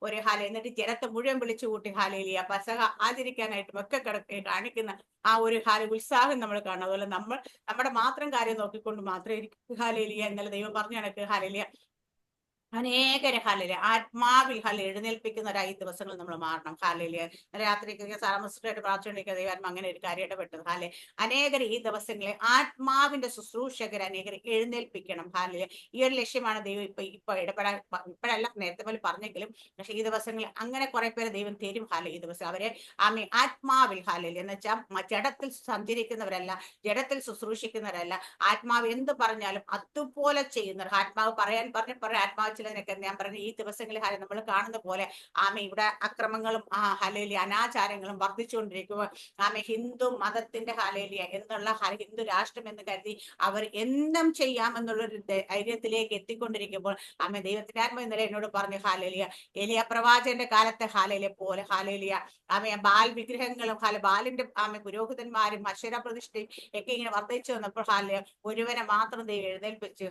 ഒരു എന്നിട്ട് ജനത്തെ മുഴുവൻ വിളിച്ചു കൂട്ടി പസഹ ആചരിക്കാനായിട്ടും ഒക്കെ കാണിക്കുന്ന ആ ഒരു ഉത്സാഹം നമ്മൾ കാണും. അതുപോലെ നമ്മുടെ മാത്രം കാര്യം നോക്കിക്കൊണ്ട് മാത്രമേ ഇന്നലെ ദൈവം പറഞ്ഞു കണക്ക് അനേകരെ ആത്മാവിൽ എഴുന്നേൽപ്പിക്കുന്ന ഒരു 5 ദിവസങ്ങൾ നമ്മൾ മാറണം. രാത്രിക്ക് സാമസ്റ്റായിട്ട് പ്രാർത്ഥിച്ചുകൊണ്ടിരിക്കുന്ന ദൈവാത്മ അങ്ങനെ ഒരു കാര്യം ഇടപെട്ടത്. അനേകർ ഈ ദിവസങ്ങളിൽ ആത്മാവിന്റെ ശുശ്രൂഷകർ അനേകർ എഴുന്നേൽപ്പിക്കണം. ഈ ഒരു ലക്ഷ്യമാണ് ദൈവം ഇപ്പൊ ഇടപെടാൻ, ഇപ്പോഴല്ല നേരത്തെ പോലെ പറഞ്ഞെങ്കിലും, പക്ഷെ ഈ ദിവസങ്ങളിൽ അങ്ങനെ കുറെ പേര് ദൈവം തരും. ഈ ദിവസം അവരെ ആത്മാവിൽ എന്ന് വെച്ചാൽ ജഡത്തിൽ സഞ്ചരിക്കുന്നവരല്ല, ജഡത്തിൽ ശുശ്രൂഷിക്കുന്നവരല്ല, ആത്മാവ് എന്ത് പറഞ്ഞാലും അതുപോലെ ചെയ്യുന്നവർ. ആത്മാവ് പറയാൻ ആത്മാവ് ഞാൻ പറഞ്ഞു ഈ ദിവസങ്ങളിൽ നമ്മൾ കാണുന്ന പോലെ ഇവിടെ അക്രമങ്ങളും അനാചാരങ്ങളും വർദ്ധിച്ചുകൊണ്ടിരിക്കുക. ഹിന്ദു മതത്തിന്റെ എന്നുള്ള ഹിന്ദു രാഷ്ട്രം എന്ന് കരുതി അവർ എന്തും ചെയ്യാമെന്നുള്ളൊരു ധൈര്യത്തിലേക്ക് എത്തിക്കൊണ്ടിരിക്കുമ്പോൾ ദൈവത്തിന്റെ ആത്മാവ് ഇന്നലെ എന്നോട് പറഞ്ഞു ഏലിയ പ്രവാചകന്റെ കാലത്തെ പോലെ ബാൽ വിഗ്രഹങ്ങളും ബാലിന്റെ പുരോഹിതന്മാരും അക്ഷര പ്രതിഷ്ഠയും ഒക്കെ ഇങ്ങനെ വർദ്ധിച്ചു വന്നപ്പോൾ ഒരുവനെ മാത്രം ദൈവം എഴുന്നേൽപ്പിച്ചു.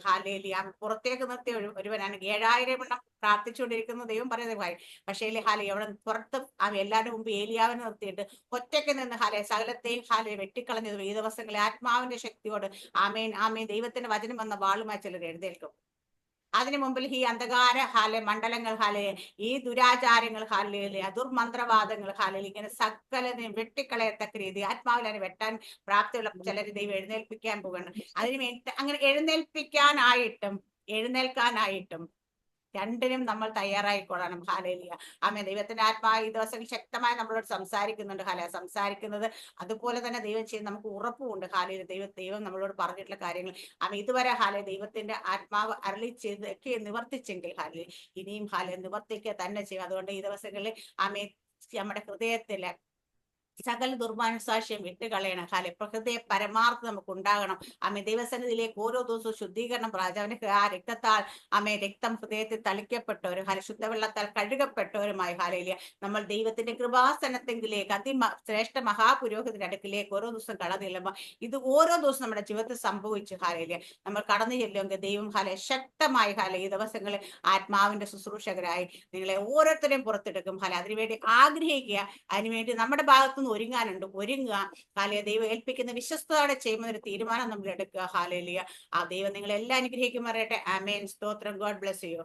പുറത്തേക്ക് നിർത്തിയ ഒരുവനാണ് 7000 എണ്ണം പ്രാർത്ഥിച്ചുകൊണ്ടിരിക്കുന്ന ദൈവം പറയുന്നത്. പക്ഷേ അവിടെ പുറത്ത് എല്ലാവരുടെ മുമ്പ് ഏലിയാവിനെ നിർത്തിയിട്ട് ഒറ്റയ്ക്ക് നിന്ന് സകലത്തെയും വെട്ടിക്കളഞ്ഞത്. ഈ ദിവസങ്ങളിൽ ആത്മാവിന്റെ ശക്തിയോട് ദൈവത്തിന്റെ വചനം വന്ന വാളുമായി ചിലർ എഴുന്നേൽക്കും. അതിനു മുമ്പിൽ ഈ അന്ധകാര മണ്ഡലങ്ങൾ ഈ ദുരാചാരങ്ങൾ ദുർമന്ത്രവാദങ്ങൾ ഇങ്ങനെ സകലതിനും വെട്ടിക്കളയത്തക്ക രീതി ആത്മാവിൽ അതിനെ വെട്ടാൻ പ്രാപ്തിയുള്ള ചിലർ ദൈവം എഴുന്നേൽപ്പിക്കാൻ പോകണം. അതിന് അങ്ങനെ എഴുന്നേൽക്കാനായിട്ടും രണ്ടിനും നമ്മൾ തയ്യാറായിക്കൊള്ളണം. ദൈവത്തിന്റെ ആത്മാവ് ഈ ദിവസം ശക്തമായി നമ്മളോട് സംസാരിക്കുന്നുണ്ട്. സംസാരിക്കുന്നത് അതുപോലെ തന്നെ ദൈവം ചെയ്ത് നമുക്ക് ഉറപ്പുണ്ട്. ദൈവം നമ്മളോട് പറഞ്ഞിട്ടുള്ള കാര്യങ്ങൾ ഇതുവരെ ദൈവത്തിന്റെ ആത്മാവ് അരുളി ചെയ്തൊക്കെ നിവർത്തിച്ചെങ്കിൽ ഇനിയും നിവർത്തിക്കുക തന്നെ ചെയ്യും. അതുകൊണ്ട് ഈ ദിവസങ്ങളിൽ നമ്മുടെ ഹൃദയത്തില് സകല ദുർമാനസാക്ഷ്യം വിട്ടുകളയണം. ഹൃദയ പരമാർത്ഥം നമുക്ക് ഉണ്ടാകണം. ദൈവസന്നിധിയിലേക്ക് ഓരോ ദിവസവും ശുദ്ധീകരണം രാജാവിന്റെ ആ രക്തത്താൽ രക്തം ഹൃദയത്തിൽ തളിക്കപ്പെട്ടവരും ശുദ്ധവെള്ളത്താൽ കഴുകപ്പെട്ടവരുമായി നമ്മൾ ദൈവത്തിന്റെ കൃപാസനത്തെങ്കിലേക്ക് ശ്രേഷ്ഠ മഹാപുരോഹിതന്റെ അടുക്കിലേക്ക് ഓരോ ദിവസം കടന്നു ചെല്ലുമ്പോൾ ഇത് ഓരോ ദിവസം നമ്മുടെ ജീവിതത്തിൽ സംഭവിച്ചു നമ്മൾ കടന്നു ചെല്ലുമെങ്കിൽ ദൈവം ശക്തമായി ഈ ദിവസങ്ങളിൽ ആത്മാവിന്റെ ശുശ്രൂഷകരായി നിങ്ങളെ ഓരോരുത്തരെയും പുറത്തെടുക്കും. അതിനുവേണ്ടി ആഗ്രഹിക്കുക. അതിനുവേണ്ടി നമ്മുടെ ഭാഗത്തുനിന്ന് ഒരുങ്ങുക. ദൈവം ഏൽപ്പിക്കുന്ന വിശ്വസ്തയോടെ ചെയ്യുന്ന ഒരു തീരുമാനം നമ്മൾ എടുക്കുക. ദൈവം നിങ്ങളെല്ലാം അനുഗ്രഹിക്കുമാറാകട്ടെ. ആമേൻ. സ്തോത്രം. God bless you.